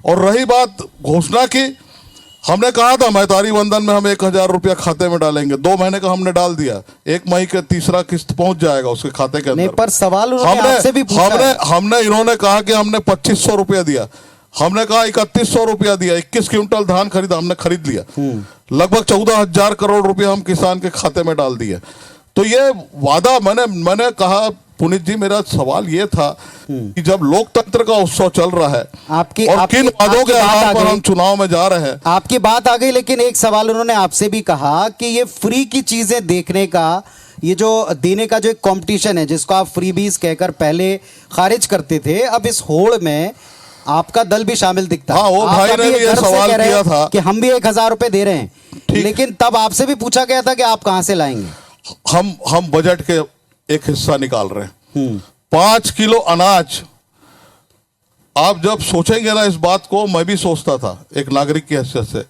Speaker 2: और रही बात घोषणा की, हमने कहा था मैतारी वंदन में हम 1000 रुपया खाते में डालेंगे, 2 महीने का हमने डाल दिया, 1 मई के तीसरा किस्त पहुंच जाएगा उसके खाते के अंदर।
Speaker 1: पर सवाल आपसे भी
Speaker 2: हमने इन्होंने कहा कि हमने 2500 रुपया दिया, हमने कहा 3100 रुपया दिया, 21 क्विंटल धान खरीदा, हमने खरीद लिया, लगभग 14,000 करोड़ रुपया हम किसान के खाते में डाल दिए। तो ये वादा मैंने कहा पुनीत जी, मेरा सवाल ये था कि जब लोकतंत्र का उत्सव चल रहा है और किन वादों के आधार पर हम चुनाव में जा रहे हैं।
Speaker 1: आपकी बात आ गई, लेकिन एक सवाल उन्होंने आपसे भी कहा कि ये फ्री की चीजें देखने का, ये जो देने का जो एक कंपटीशन है जिसको आप फ्रीबीज कहकर पहले खारिज करते थे, अब इस होड़ में आपका दल भी शामिल दिखता है।
Speaker 2: हाँ, वो भाई ने भी ये सवाल किया था
Speaker 1: कि हम भी 1000 रुपए दे रहे हैं, लेकिन तब आपसे भी पूछा गया था कि आप कहां से लाएंगे।
Speaker 2: हम बजट के एक हिस्सा निकाल रहे हैं, 5 किलो अनाज। आप जब सोचेंगे ना इस बात को, मैं भी सोचता था एक नागरिक की हैसियत से,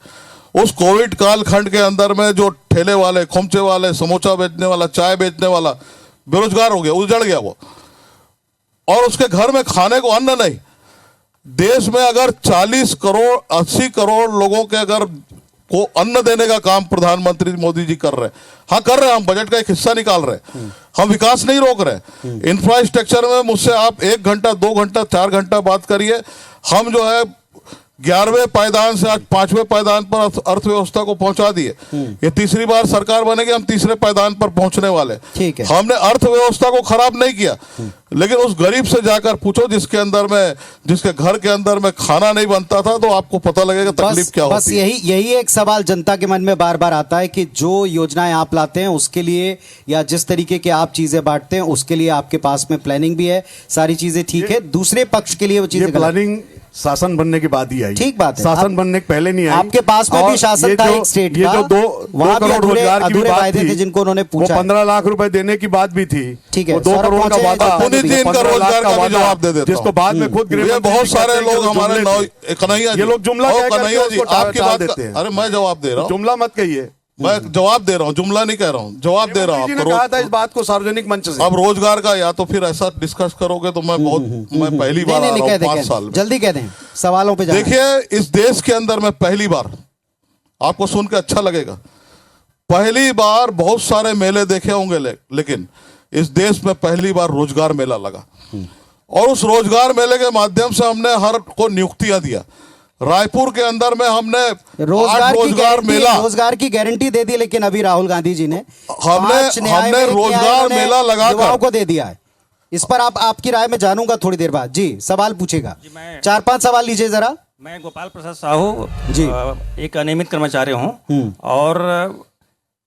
Speaker 2: उस कोविड कालखंड के अंदर में जो ठेले वाले, खोमचे वाले, समोसा बेचने वाला, चाय बेचने वाला बेरोजगार हो गया, उजड़ गया वो, और उसके घर में खाने को अन्न नहीं। देश में अगर 40 करोड़ 80 करोड़ लोगों के अगर को अन्न देने का काम प्रधानमंत्री मोदी जी कर रहे हैं, हाँ कर रहे हैं, हम बजट का एक हिस्सा निकाल रहे हैं, हम विकास नहीं रोक रहे। इंफ्रास्ट्रक्चर में मुझसे आप 1 घंटा 2 घंटा 4 घंटा बात करिए, हम जो है 11वें पायदान से आज 5वें पायदान पर अर्थव्यवस्था को पहुंचा दिए। ये तीसरी बार सरकार बनेगी, हम तीसरे पायदान पर पहुंचने वाले।
Speaker 1: ठीक है,
Speaker 2: हमने अर्थव्यवस्था को खराब नहीं किया, लेकिन उस गरीब से जाकर पूछो जिसके अंदर में, जिसके घर के अंदर में खाना नहीं बनता था, तो आपको पता लगेगा तकलीफ क्या होती है।
Speaker 1: बस यही एक सवाल जनता के मन में बार बार आता है कि जो योजनाएं आप लाते हैं उसके लिए, या जिस तरीके के आप चीजें बांटते हैं उसके लिए आपके पास में प्लानिंग भी है, सारी चीजें ठीक है, दूसरे पक्ष के लिए वो चीजें
Speaker 3: प्लानिंग शासन बनने के बाद ही आई।
Speaker 1: ठीक बात है,
Speaker 3: शासन बनने के पहले नहीं आई।
Speaker 1: आपके पास में भी शासन था एक स्टेट
Speaker 3: ये
Speaker 1: का,
Speaker 3: जो 2 करोड़ रोजगार की बात थी,
Speaker 1: जिनको उन्होंने पूछा,
Speaker 3: 15 लाख रुपए देने की बात भी थी।
Speaker 1: ठीक है,
Speaker 3: 2 करोड़ का वादा,
Speaker 2: पुनीत जी इनका रोजगार का भी जवाब दे देता
Speaker 3: जिसको बाद में खुद
Speaker 2: ये बहुत सारे लोग हमारे कन्हैया जी,
Speaker 3: ये लोग जुमला
Speaker 2: कन्हैया जी आपकी बात
Speaker 3: देते हैं।
Speaker 2: अरे मैं जवाब दे रहा हूँ,
Speaker 3: जुमला मत कहिए,
Speaker 2: मैं जवाब दे रहा हूँ, जुमला नहीं कह रहा हूँ, जवाब दे रहा हूँ।
Speaker 3: कहा था इस बात को सार्वजनिक मंच से।
Speaker 2: अब रोजगार का या तो फिर ऐसा डिस्कस करोगे तो मैं पहली बार आ रहा हूँ 5 साल में।
Speaker 1: जल्दी कह दें, सवालों पे
Speaker 2: देखिए, इस देश के अंदर में पहली बार, आपको सुन के अच्छा लगेगा, पहली बार बहुत सारे मेले देखे होंगे, लेकिन इस देश में पहली बार रोजगार मेला लगा, और उस रोजगार मेले के माध्यम से हमने हर को नियुक्तियां दिया। रायपुर के अंदर में हमने
Speaker 1: रोजगार
Speaker 2: मेला,
Speaker 1: रोजगार की गारंटी दे दी, लेकिन अभी राहुल गांधी जी ने
Speaker 2: हमने रोजगार मेला लगाकर
Speaker 1: युवाओं को दे दिया है। इस पर आपकी राय में जानूंगा थोड़ी देर बाद। जी, सवाल पूछेगा। 4-5 सवाल लीजिए जरा।
Speaker 12: मैं गोपाल प्रसाद साहू
Speaker 1: जी,
Speaker 12: एक अनियमित कर्मचारी हूँ और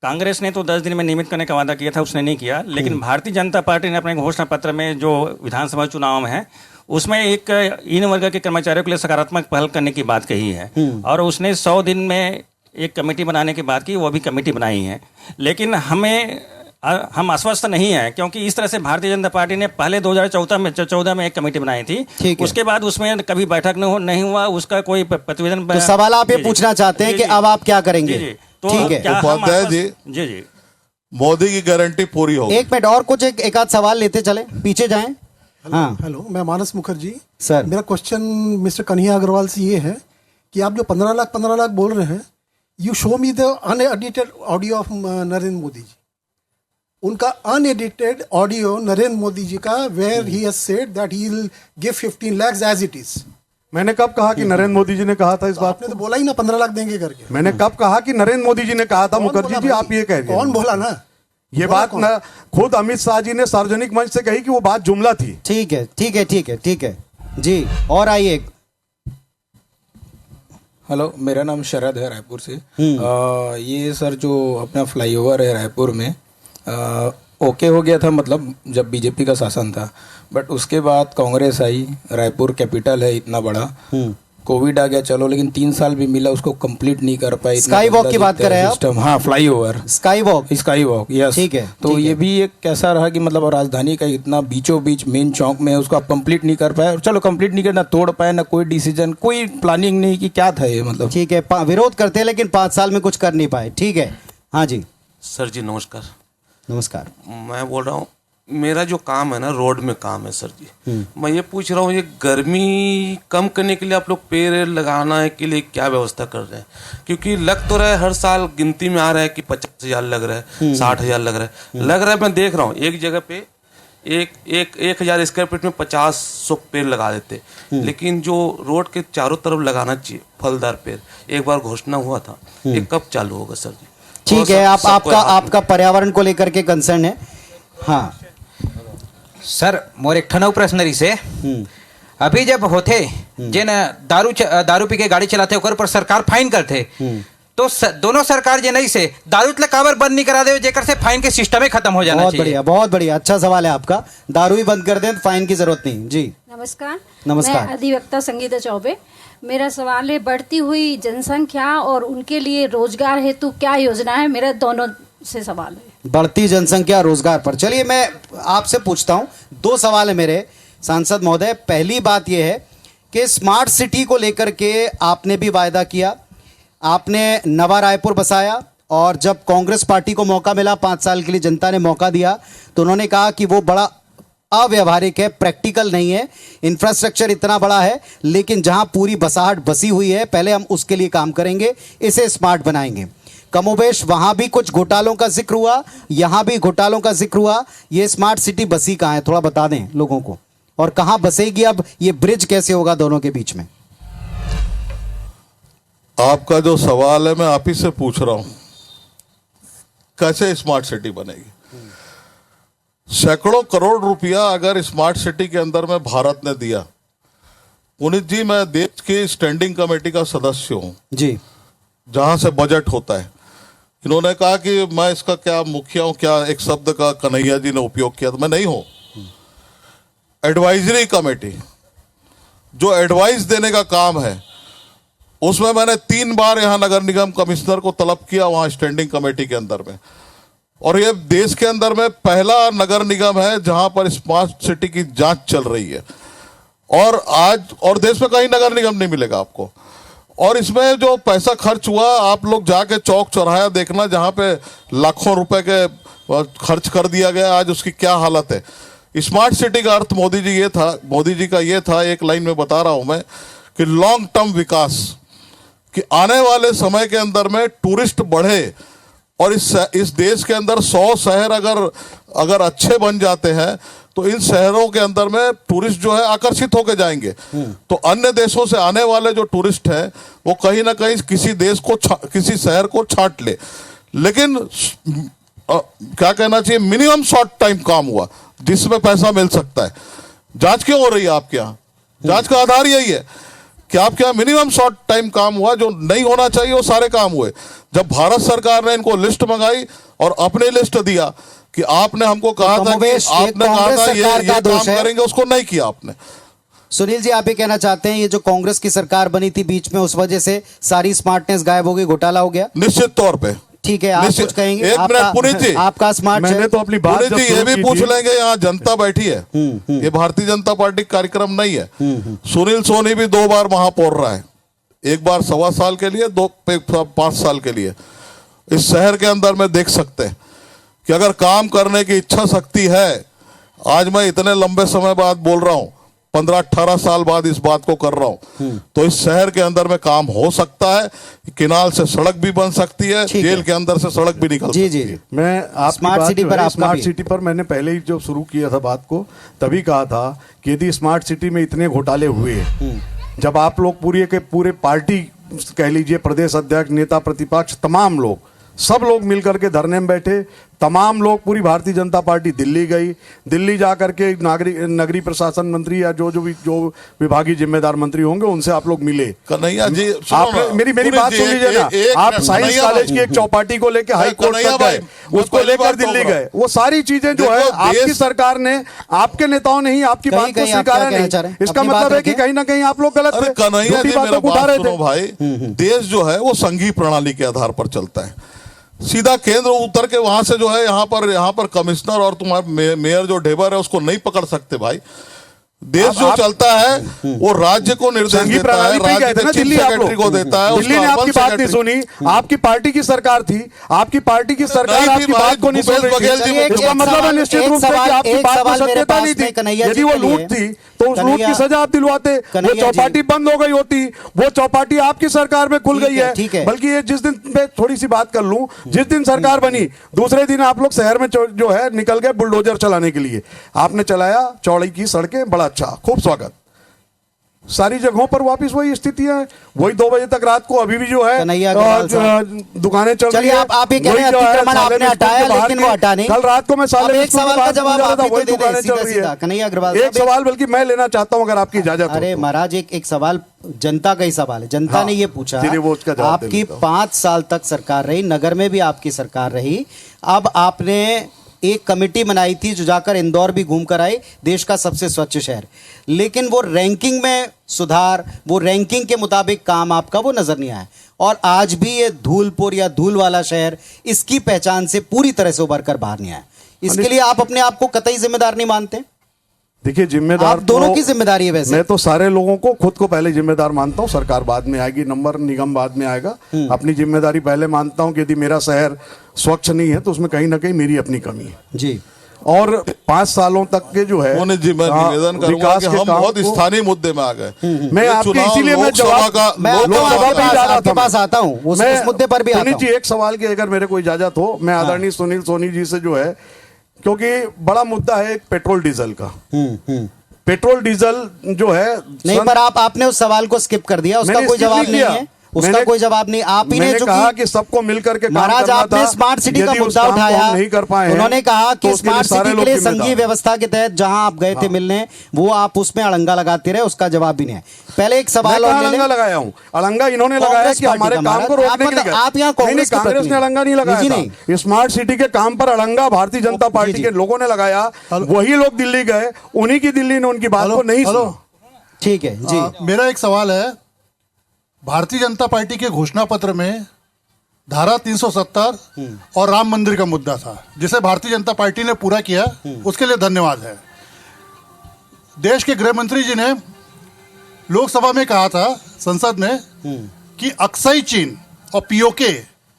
Speaker 12: कांग्रेस ने तो 10 दिन में नियमित करने का वादा किया था, उसने नहीं किया। लेकिन भारतीय जनता पार्टी ने अपने घोषणा पत्र में जो विधानसभा चुनाव में है उसमें एक इन वर्ग के कर्मचारियों के लिए सकारात्मक पहल करने की बात कही है और उसने 100 दिन में एक कमेटी बनाने की बात की, वो भी कमेटी बनाई है। लेकिन हम आश्वस्त नहीं हैं क्योंकि इस तरह से भारतीय जनता पार्टी ने पहले 2014 में एक कमेटी बनाई थी, उसके बाद उसमें कभी बैठक नहीं हुआ, उसका कोई प्रतिवेदन।
Speaker 1: तो सवाल आप ये पूछना चाहते हैं कि अब आप क्या करेंगे? ठीक है
Speaker 2: उपाध्याय जी,
Speaker 12: जी
Speaker 2: मोदी की गारंटी पूरी होगी।
Speaker 1: एक मिनट और कुछ एक आध सवाल लेते चले, पीछे जाएं। हाँ,
Speaker 13: हेलो, मैं मानस मुखर्जी
Speaker 1: सर।
Speaker 13: मेरा क्वेश्चन मिस्टर कन्हैया अग्रवाल से ये है कि आप जो 15 लाख बोल रहे हैं, you show me the unedited audio of Narendra Modi ji, उनका अनएडिटेड ऑडियो नरेंद्र मोदी जी का, where he has said that he will give 15 lakh as it is.
Speaker 3: मैंने कब कहा कि नरेंद्र मोदी जी ने कहा था इस बात?
Speaker 13: आपने तो बोला ही ना 15 लाख देंगे करके।
Speaker 3: मैंने कब कहा कि नरेंद्र मोदी जी ने कहा था? मुखर्जी जी, आप ये कह रहे हैं।
Speaker 13: कौन बोला ना
Speaker 3: ये बात ना, खुद अमित शाह जी ने सार्वजनिक मंच से कही कि वो बात जुमला थी।
Speaker 1: ठीक है जी। और आइए।
Speaker 14: हेलो, मेरा नाम शरद है, रायपुर से। ये सर जो अपना फ्लाईओवर है रायपुर में, ओके हो गया था, मतलब जब बीजेपी का शासन था, बट उसके बाद कांग्रेस आई, रायपुर कैपिटल है इतना बड़ा, कोविड आ गया, चलो, लेकिन 3 साल भी मिला, उसको कंप्लीट नहीं कर पाए।
Speaker 1: स्काई वॉक की बात कर रहे हैं आप?
Speaker 14: हाँ, फ्लाईओवर,
Speaker 1: स्काई वॉक,
Speaker 14: यस,
Speaker 1: ठीक है।
Speaker 14: तो ये भी एक कैसा रहा कि मतलब राजधानी का इतना बीचों बीच मेन चौक में है, उसको आप कंप्लीट नहीं कर पाए। चलो, कंप्लीट नहीं करना, तोड़ पाए ना, कोई डिसीजन, कोई प्लानिंग नहीं कि क्या था ये, मतलब।
Speaker 1: ठीक है, विरोध करते हैं लेकिन 5 साल में कुछ कर नहीं पाए। ठीक है, हाँ जी।
Speaker 15: सर जी नमस्कार।
Speaker 1: नमस्कार।
Speaker 15: मैं बोल रहा हूँ, मेरा जो काम है ना, रोड में काम है सर जी। मैं ये पूछ रहा हूँ, ये गर्मी कम करने के लिए आप लोग पेड़ लगाना के लिए क्या व्यवस्था कर रहे हैं? क्योंकि लग तो रहा है, हर साल गिनती में आ रहा है कि 50,000 लग रहा है, 60,000 लग रहा है। मैं देख रहा हूँ एक जगह पे 1,000 स्क्वायर फीट में 50-100 पेड़ लगा देते, लेकिन जो रोड के चारों तरफ लगाना चाहिए फलदार पेड़, एक बार घोषणा हुआ था, ये कब चालू होगा सर जी?
Speaker 1: ठीक है, आपका पर्यावरण को लेकर के कंसर्न है। हाँ
Speaker 11: सर, मोर एक ठनऊ प्रश्न रही से, अभी जब होते जिन दारू पी के गाड़ी चलाते ओकर पर सरकार फाइन करते, तो दोनों सरकार जे नहीं से दारू तक काबर बंद नहीं करा दे, जेकर से फाइन के सिस्टम ही खत्म हो जाना चाहिए।
Speaker 1: बहुत बढ़िया, अच्छा सवाल है आपका। दारू ही बंद कर दें तो फाइन की जरूरत नहीं। जी
Speaker 16: नमस्कार।
Speaker 1: नमस्कार।
Speaker 16: मैं अधिवक्ता संगीता चौबे। मेरा सवाल है, बढ़ती हुई जनसंख्या और उनके लिए रोजगार हेतु क्या योजना है? मेरा दोनों से सवाल है।
Speaker 1: बढ़ती जनसंख्या, रोजगार पर। चलिए मैं आपसे पूछता हूं, 2 सवाल है मेरे सांसद महोदय। पहली बात यह है कि स्मार्ट सिटी को लेकर के आपने भी वायदा किया, आपने नवा रायपुर बसाया, और जब कांग्रेस पार्टी को मौका मिला, 5 साल के लिए जनता ने मौका दिया, तो उन्होंने कहा कि वो बड़ा अव्यवहारिक है, प्रैक्टिकल नहीं है, इंफ्रास्ट्रक्चर इतना बड़ा है, लेकिन जहां पूरी बसाहट बसी हुई है, पहले हम उसके लिए काम करेंगे, इसे स्मार्ट बनाएंगे। कमोबेश वहां भी कुछ घोटालों का जिक्र हुआ, यहां भी घोटालों का जिक्र हुआ। ये स्मार्ट सिटी बसी कहां है, थोड़ा बता दें लोगों को, और कहां बसेगी? अब ये ब्रिज कैसे होगा दोनों के बीच में?
Speaker 2: आपका जो सवाल है मैं आप ही से पूछ रहा हूं, कैसे स्मार्ट सिटी बनेगी? सैकड़ों करोड़ रुपया अगर स्मार्ट सिटी के अंदर में भारत ने दिया। पुनीत जी, मैं देश की स्टैंडिंग कमेटी का सदस्य हूं
Speaker 1: जी, जहां
Speaker 2: से बजट होता है। इन्होंने कहा कि मैं इसका क्या मुखिया हूं, क्या एक शब्द का कन्हैया जी ने उपयोग किया, तो मैं नहीं हूं। एडवाइजरी कमेटी जो एडवाइस देने का काम है, उसमें मैंने 3 बार यहां नगर निगम कमिश्नर को तलब किया, वहां स्टैंडिंग कमेटी के अंदर में। और ये देश के अंदर में पहला नगर निगम है जहां पर स्मार्ट सिटी की जांच चल रही है, और देश में कहीं नगर निगम नहीं मिलेगा आपको। और इसमें जो पैसा खर्च हुआ, आप लोग जाके चौक चौराहा देखना, जहां पे लाखों रुपए के खर्च कर दिया गया, आज उसकी क्या हालत है। स्मार्ट सिटी का अर्थ मोदी जी का ये था, एक लाइन में बता रहा हूं मैं, कि लॉन्ग टर्म विकास, कि आने वाले समय के अंदर में टूरिस्ट बढ़े, और इस देश के अंदर 100 शहर अगर अच्छे बन जाते हैं तो इन शहरों के अंदर में टूरिस्ट जो है आकर्षित होकर जाएंगे। तो अन्य देशों से आने वाले जो टूरिस्ट हैं वो कहीं ना कहीं किसी शहर को छांट ले। लेकिन क्या कहना चाहिए, मिनिमम शॉर्ट टाइम काम हुआ जिसमें पैसा मिल सकता है। जांच क्यों हो रही है आपके यहाँ? जांच का आधार यही है कि आपके यहाँ मिनिमम शॉर्ट टाइम काम हुआ, जो नहीं होना चाहिए वो सारे काम हुए। जब भारत सरकार ने इनको लिस्ट मंगाई और अपने लिस्ट दिया कि आपने हमको कहा था कि आपने कहा था ये काम करेंगे, उसको नहीं किया आपने।
Speaker 1: सुनील जी, आप ये कहना चाहते हैं ये जो कांग्रेस की सरकार बनी थी बीच में, उस वजह से सारी स्मार्टनेस गायब हो गई, घोटाला हो गया?
Speaker 2: निश्चित तौर पे।
Speaker 1: ठीक है, आप कुछ कहेंगे?
Speaker 2: एक मिनट पुनीत जी,
Speaker 1: आपका स्मार्ट
Speaker 3: मैंने तो अपनी बात
Speaker 2: पुनीत जी ये भी पूछ लेंगे, यहाँ जनता बैठी है, ये भारतीय जनता पार्टी का कार्यक्रम नहीं है। सुनील सोनी भी 2 बार महापौर रहा है, एक बार 1.25 साल के लिए, 5 साल के लिए। इस शहर के अंदर में देख सकते हैं कि अगर काम करने की इच्छा शक्ति है, आज मैं इतने लंबे समय बाद बोल रहा हूं, 15-18 साल बाद इस बात को कर रहा हूं, तो इस शहर के अंदर में काम हो सकता है। किनाल से सड़क भी बन सकती है, जेल के अंदर से सड़क भी निकल सकती है।
Speaker 3: मैं स्मार्ट सिटी पर मैंने पहले ही जो शुरू किया था बात को, तभी कहा था कि यदि स्मार्ट सिटी में इतने घोटाले हुए, जब आप लोग पूरे पार्टी कह लीजिए, प्रदेश अध्यक्ष, नेता प्रतिपक्ष, तमाम लोग, सब लोग मिलकर के धरने में बैठे, तमाम लोग, पूरी भारतीय जनता पार्टी दिल्ली गई, दिल्ली जाकर के नगरीय प्रशासन मंत्री या जो विभागीय जिम्मेदार मंत्री होंगे उनसे आप लोग मिले।
Speaker 2: कन्हैया जी,
Speaker 3: आप मेरी बात सुन लीजिए ना, आप साइंस कॉलेज की एक चौपाटी को लेकर हाई कोर्ट तक गए, उसको लेकर दिल्ली गए। वो सारी चीजें जो है आपकी सरकार ने, आपके नेताओं ने ही आपकी बात को स्वीकारा नहीं। इसका मतलब है कि कहीं ना कहीं आप लोग गलत थे,
Speaker 2: कन्हैया जी मेरा
Speaker 3: उठा रहे
Speaker 2: बात सुनो भाई, देश जो है वो संघीय प्रणाली के आधार पर चलता है। सीधा केंद्र उतर के वहां से जो है यहाँ पर कमिश्नर और तुम्हारे मेयर जो ढेबर है उसको नहीं पकड़ सकते भाई। देश जो चलता है वो राज्य को निर्देश देता है, राज्य के चीफ सेक्रेटरी को देता है।
Speaker 3: दिल्ली ने आपकी बात नहीं सुनी, आपकी पार्टी की सरकार थी, आपकी पार्टी की सरकार आपकी बात को नहीं सुन रही थी। इसका मतलब है निश्चित रूप से कि आपकी बात को सत्यता नहीं थी। यदि वो लूट थी तो उस लूट की सजा आप दिलवाते, वो चौपाटी बंद हो गई होती। वो चौपाटी आपकी सरकार में खुल गई है। बल्कि ये जिस दिन मैं थोड़ी सी बात कर लूं, जिस दिन सरकार बनी दूसरे दिन आप लोग शहर में जो है निकल गए बुलडोजर चलाने के लिए। आपने चलाया चौड़ी की सड़कें, बड़ा अच्छा, खूब स्वागत। सारी जगहों पर वापस वही स्थितियां हैं, वही 2 बजे तक रात को अभी भी जो है दुकानें चल रही है।
Speaker 1: आप ये कह रहे हैं अतिक्रमण आपने हटाया, लेकिन वो हटा नहीं।
Speaker 3: कल रात को मैं साले
Speaker 1: एक सवाल का जवाब आप ही तो दे दें,
Speaker 3: चल रही है।
Speaker 1: कन्हैया अग्रवाल
Speaker 3: एक सवाल बल्कि मैं लेना चाहता हूं अगर आपकी इजाजत हो।
Speaker 1: अरे महाराज, एक सवाल जनता का ही सवाल है। जनता ने ये पूछा, आपकी 5 साल तक सरकार रही, नगर में भी आपकी सरकार रही, अब आपने एक कमेटी बनाई थी जो जाकर इंदौर भी घूम कर आई, देश का सबसे स्वच्छ शहर, लेकिन वो रैंकिंग में सुधार, वो रैंकिंग के मुताबिक काम आपका वो नजर नहीं आया। और आज भी ये धूलपुर या धूल वाला शहर इसकी पहचान से पूरी तरह से उभर कर बाहर नहीं आया। इसके लिए आप अपने आप को कतई जिम्मेदार नहीं मानते?
Speaker 3: देखिए, जिम्मेदार
Speaker 1: आप दोनों की जिम्मेदारी है। वैसे
Speaker 3: मैं तो सारे लोगों को, खुद को पहले जिम्मेदार मानता हूं। सरकार बाद में आएगी, नंबर निगम बाद में आएगा। अपनी जिम्मेदारी पहले मानता हूं कि यदि मेरा शहर स्वच्छ नहीं है तो उसमें कहीं ना कहीं मेरी अपनी कमी है
Speaker 1: जी।
Speaker 3: और 5 सालों तक के जो है
Speaker 2: मैं निवेदन करूंगा कि हम बहुत स्थानीय मुद्दे में आ गए।
Speaker 3: मैं आपके इसीलिए मैं जवाब आपके पास आता हूं, उस मुद्दे पर भी आता हूं। एक सवाल की अगर मेरे को इजाजत हो, मैं आदरणीय सुनील सोनी जी से जो है, क्योंकि बड़ा मुद्दा है एक पेट्रोल डीजल का। पेट्रोल डीजल जो है
Speaker 1: नहीं, पर आपने उस सवाल को स्किप कर दिया, उसका कोई जवाब नहीं है। उसका कोई जवाब नहीं। आप ही ने जो
Speaker 3: कहा कि सबको मिलकर के
Speaker 1: महाराज, आपने स्मार्ट सिटी का मुद्दा उठाया,
Speaker 3: नहीं कर पाए।
Speaker 1: उन्होंने कहा कि स्मार्ट सिटी के लिए संघीय व्यवस्था के तहत जहां आप गए थे मिलने, वो आप उसमें अड़ंगा लगाते रहे, उसका जवाब भी नहीं है। पहले एक सवाल और
Speaker 3: अड़ंगा लगाया हूं, अड़ंगा इन्होंने लगाया कि हमारे काम को रोकने के लिए।
Speaker 1: आप यहाँ
Speaker 3: कांग्रेस ने अड़ंगा नहीं लगाया। स्मार्ट सिटी के काम पर अड़ंगा भारतीय जनता पार्टी के लोगों ने लगाया। वही लोग दिल्ली गए, उन्हीं की दिल्ली ने उनकी बात को नहीं सुना।
Speaker 1: ठीक है जी।
Speaker 17: मेरा एक सवाल है, भारतीय जनता पार्टी के घोषणा पत्र में धारा 370 और राम मंदिर का मुद्दा था, जिसे भारतीय जनता पार्टी ने पूरा किया, उसके लिए धन्यवाद है। देश के गृह मंत्री जी ने लोकसभा में कहा था, संसद में, कि अक्साई चीन और पीओके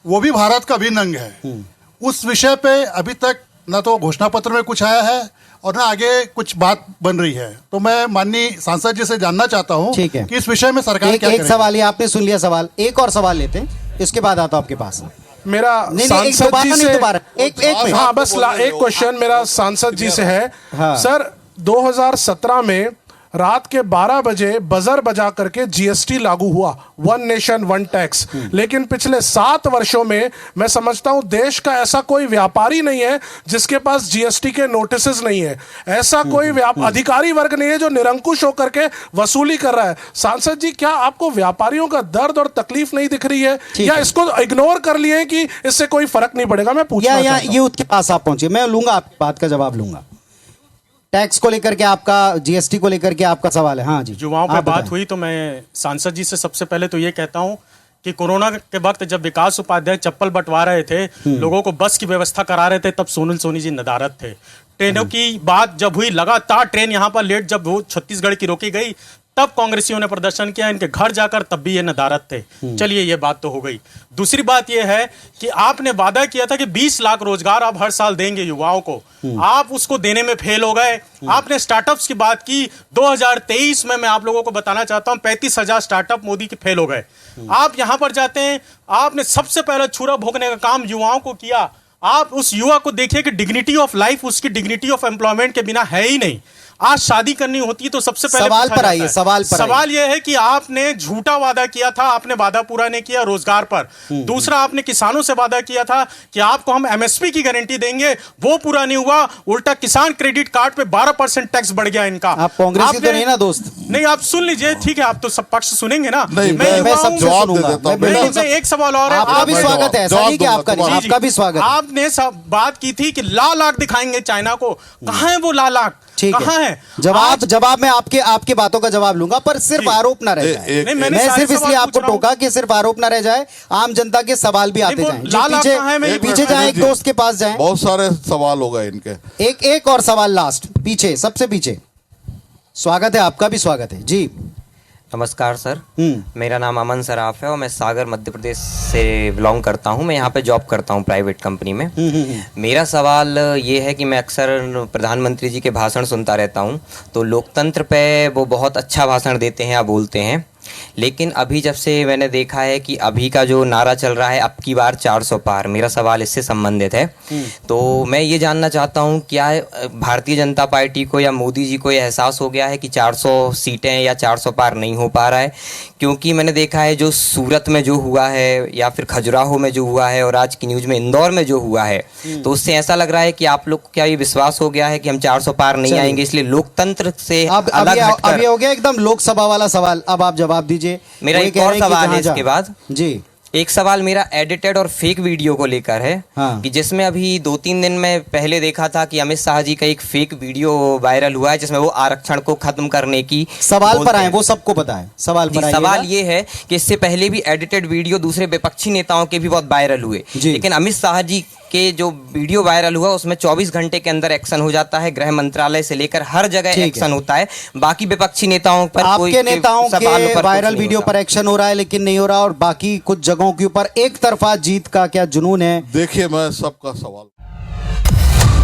Speaker 17: वो भी भारत का अभिन्न अंग है। उस विषय पे अभी तक ना तो घोषणा पत्र में कुछ आया है और ना आगे कुछ बात बन रही है। तो मैं माननीय सांसद जी से जानना चाहता हूं कि इस विषय में सरकार क्या करेगी।
Speaker 1: एक सवाल ही आपने सुन लिया, सवाल एक और सवाल लेते हैं, इसके बाद आता हूं आपके पास।
Speaker 5: मेरा
Speaker 1: नहीं,
Speaker 5: सांसद
Speaker 1: दोबारा
Speaker 5: जी
Speaker 1: नहीं,
Speaker 5: से
Speaker 1: दोबारा। एक मिनट।
Speaker 5: हाँ बस एक क्वेश्चन मेरा सांसद जी से है।
Speaker 1: हाँ।
Speaker 5: सर 2017 में रात के 12 बजे बजर बजा करके जीएसटी लागू हुआ, वन नेशन वन टैक्स। लेकिन पिछले 7 वर्षों में मैं समझता हूं देश का ऐसा कोई व्यापारी नहीं है जिसके पास जीएसटी के नोटिसेस नहीं है। ऐसा कोई अधिकारी वर्ग नहीं है जो निरंकुश होकर के वसूली कर रहा है। सांसद जी, क्या आपको व्यापारियों का दर्द और तकलीफ नहीं दिख रही है, या इसको इग्नोर कर लिए कि इससे कोई फर्क नहीं पड़ेगा? मैं पूछना चाहता हूं।
Speaker 1: यूथ के पास आप पहुंचे, मैं लूंगा आपकी बात का जवाब लूंगा। टैक्स को लेकर के आपका, जीएसटी को लेकर के आपका सवाल है। हाँ जी,
Speaker 18: युवाओं पे बात हुई तो मैं सांसद जी से सबसे पहले तो ये कहता हूं कि कोरोना के वक्त जब विकास उपाध्याय चप्पल बंटवा रहे थे, लोगों को बस की व्यवस्था करा रहे थे, तब सोनल सोनी जी नदारद थे। ट्रेनों की बात जब हुई, लगातार ट्रेन यहां पर लेट जब वो छत्तीसगढ़ की रोकी गई, तब कांग्रेसियों ने प्रदर्शन किया, इनके घर जाकर, तब भी ये नदारद थे। चलिए, ये बात तो हो गई। दूसरी बात ये है कि आपने वादा किया था कि 20 लाख रोजगार आप हर साल देंगे युवाओं को, आप उसको देने में फेल हो गए। आपने स्टार्टअप्स की बात की, 2023 में मैं आप लोगों को बताना चाहता हूं 35,000 स्टार्टअप मोदी के फेल हो गए। आप यहां पर जाते हैं, आपने सबसे पहले छुरा भोगने का काम युवाओं को किया। आप उस युवा को देखिए कि डिग्निटी ऑफ लाइफ, उसकी डिग्निटी ऑफ एम्प्लॉयमेंट के बिना है ही नहीं। आज शादी करनी होती है तो सबसे पहले
Speaker 1: सवाल पर आइए,
Speaker 18: सवाल यह है कि आपने झूठा वादा किया था, आपने वादा पूरा नहीं किया रोजगार पर। दूसरा, आपने किसानों से वादा किया था कि आपको हम एमएसपी की गारंटी देंगे, वो पूरा नहीं हुआ। उल्टा किसान क्रेडिट कार्ड पे 12% टैक्स बढ़ गया इनका।
Speaker 1: आप कांग्रेसी तो नहीं ना दोस्त?
Speaker 18: नहीं, आप सुन लीजिए, ठीक है, आप तो सब पक्ष सुनेंगे ना।
Speaker 1: मैं सब जवाब दे देता हूं।
Speaker 18: एक सवाल और है,
Speaker 1: आपका भी स्वागत है, ऐसा नहीं कि आपका नहीं, आपका भी स्वागत है।
Speaker 18: आपने सब बात की थी कि लाल आंख दिखाएंगे चाइना को, कहां है वो लाल आंख?
Speaker 1: ठीक
Speaker 18: कहां है?
Speaker 1: जवाब मैं आपके बातों का जवाब लूंगा, पर सिर्फ आरोप ना रह जाए। मैं सिर्फ इसलिए आपको टोका कि सिर्फ आरोप ना रह जाए, आम जनता के सवाल भी आते जाएं। पीछे जाएं, एक दोस्त के पास जाएं।
Speaker 2: बहुत सारे सवाल हो गए इनके।
Speaker 1: एक और सवाल लास्ट, पीछे, सबसे पीछे। स्वागत है, आपका भी स्वागत है जी।
Speaker 19: नमस्कार सर, मेरा नाम अमन सराफ है और मैं सागर मध्य प्रदेश से बिलोंग करता हूं। मैं यहाँ पे जॉब करता हूं प्राइवेट कंपनी में। मेरा सवाल ये है कि मैं अक्सर प्रधानमंत्री जी के भाषण सुनता रहता हूं, तो लोकतंत्र पे वो बहुत अच्छा भाषण देते हैं या बोलते हैं। लेकिन अभी जब से मैंने देखा है कि अभी का जो नारा चल रहा है, अब की बार 400 पार, मेरा सवाल इससे संबंधित है। तो मैं ये जानना चाहता हूँ, क्या भारतीय जनता पार्टी को या मोदी जी को ये एहसास हो गया है कि 400 सीटें या 400 पार नहीं हो पा रहा है? क्योंकि मैंने देखा है जो सूरत में जो हुआ है, या फिर खजुराहो में जो हुआ है, और आज की न्यूज़ में इंदौर में जो हुआ है, तो उससे ऐसा लग रहा है कि आप लोग को क्या ये विश्वास हो गया है कि हम 400 पार नहीं आएंगे, इसलिए लोकतंत्र से अलग हटकर।
Speaker 1: अब ये हो गया एकदम लोकसभा वाला सवाल। अब आप जवाब दीजिए।
Speaker 19: मेरा एक और सवाल है इसके बाद
Speaker 1: जी।
Speaker 19: एक सवाल मेरा एडिटेड और फेक वीडियो को लेकर है। कि जिसमें अभी 2-3 दिन में पहले देखा था कि अमित शाह जी का एक फेक वीडियो वायरल हुआ है, जिसमें वो आरक्षण को खत्म करने की
Speaker 1: सवाल पर आए, वो सबको पता है। सवाल पर
Speaker 19: सवाल ये है कि इससे पहले भी एडिटेड वीडियो दूसरे विपक्षी नेताओं के भी बहुत वायरल हुए, लेकिन अमित शाह जी के जो वीडियो वायरल हुआ उसमें 24 घंटे के अंदर एक्शन हो जाता है। गृह मंत्रालय से लेकर हर जगह एक्शन होता है। बाकी विपक्षी नेताओं पर,
Speaker 1: आपके नेताओं के वायरल वीडियो पर एक्शन हो रहा है, लेकिन नहीं हो रहा, और बाकी कुछ जगहों के ऊपर एक तरफा जीत का क्या जुनून है।
Speaker 2: देखिए, मैं सबका सवाल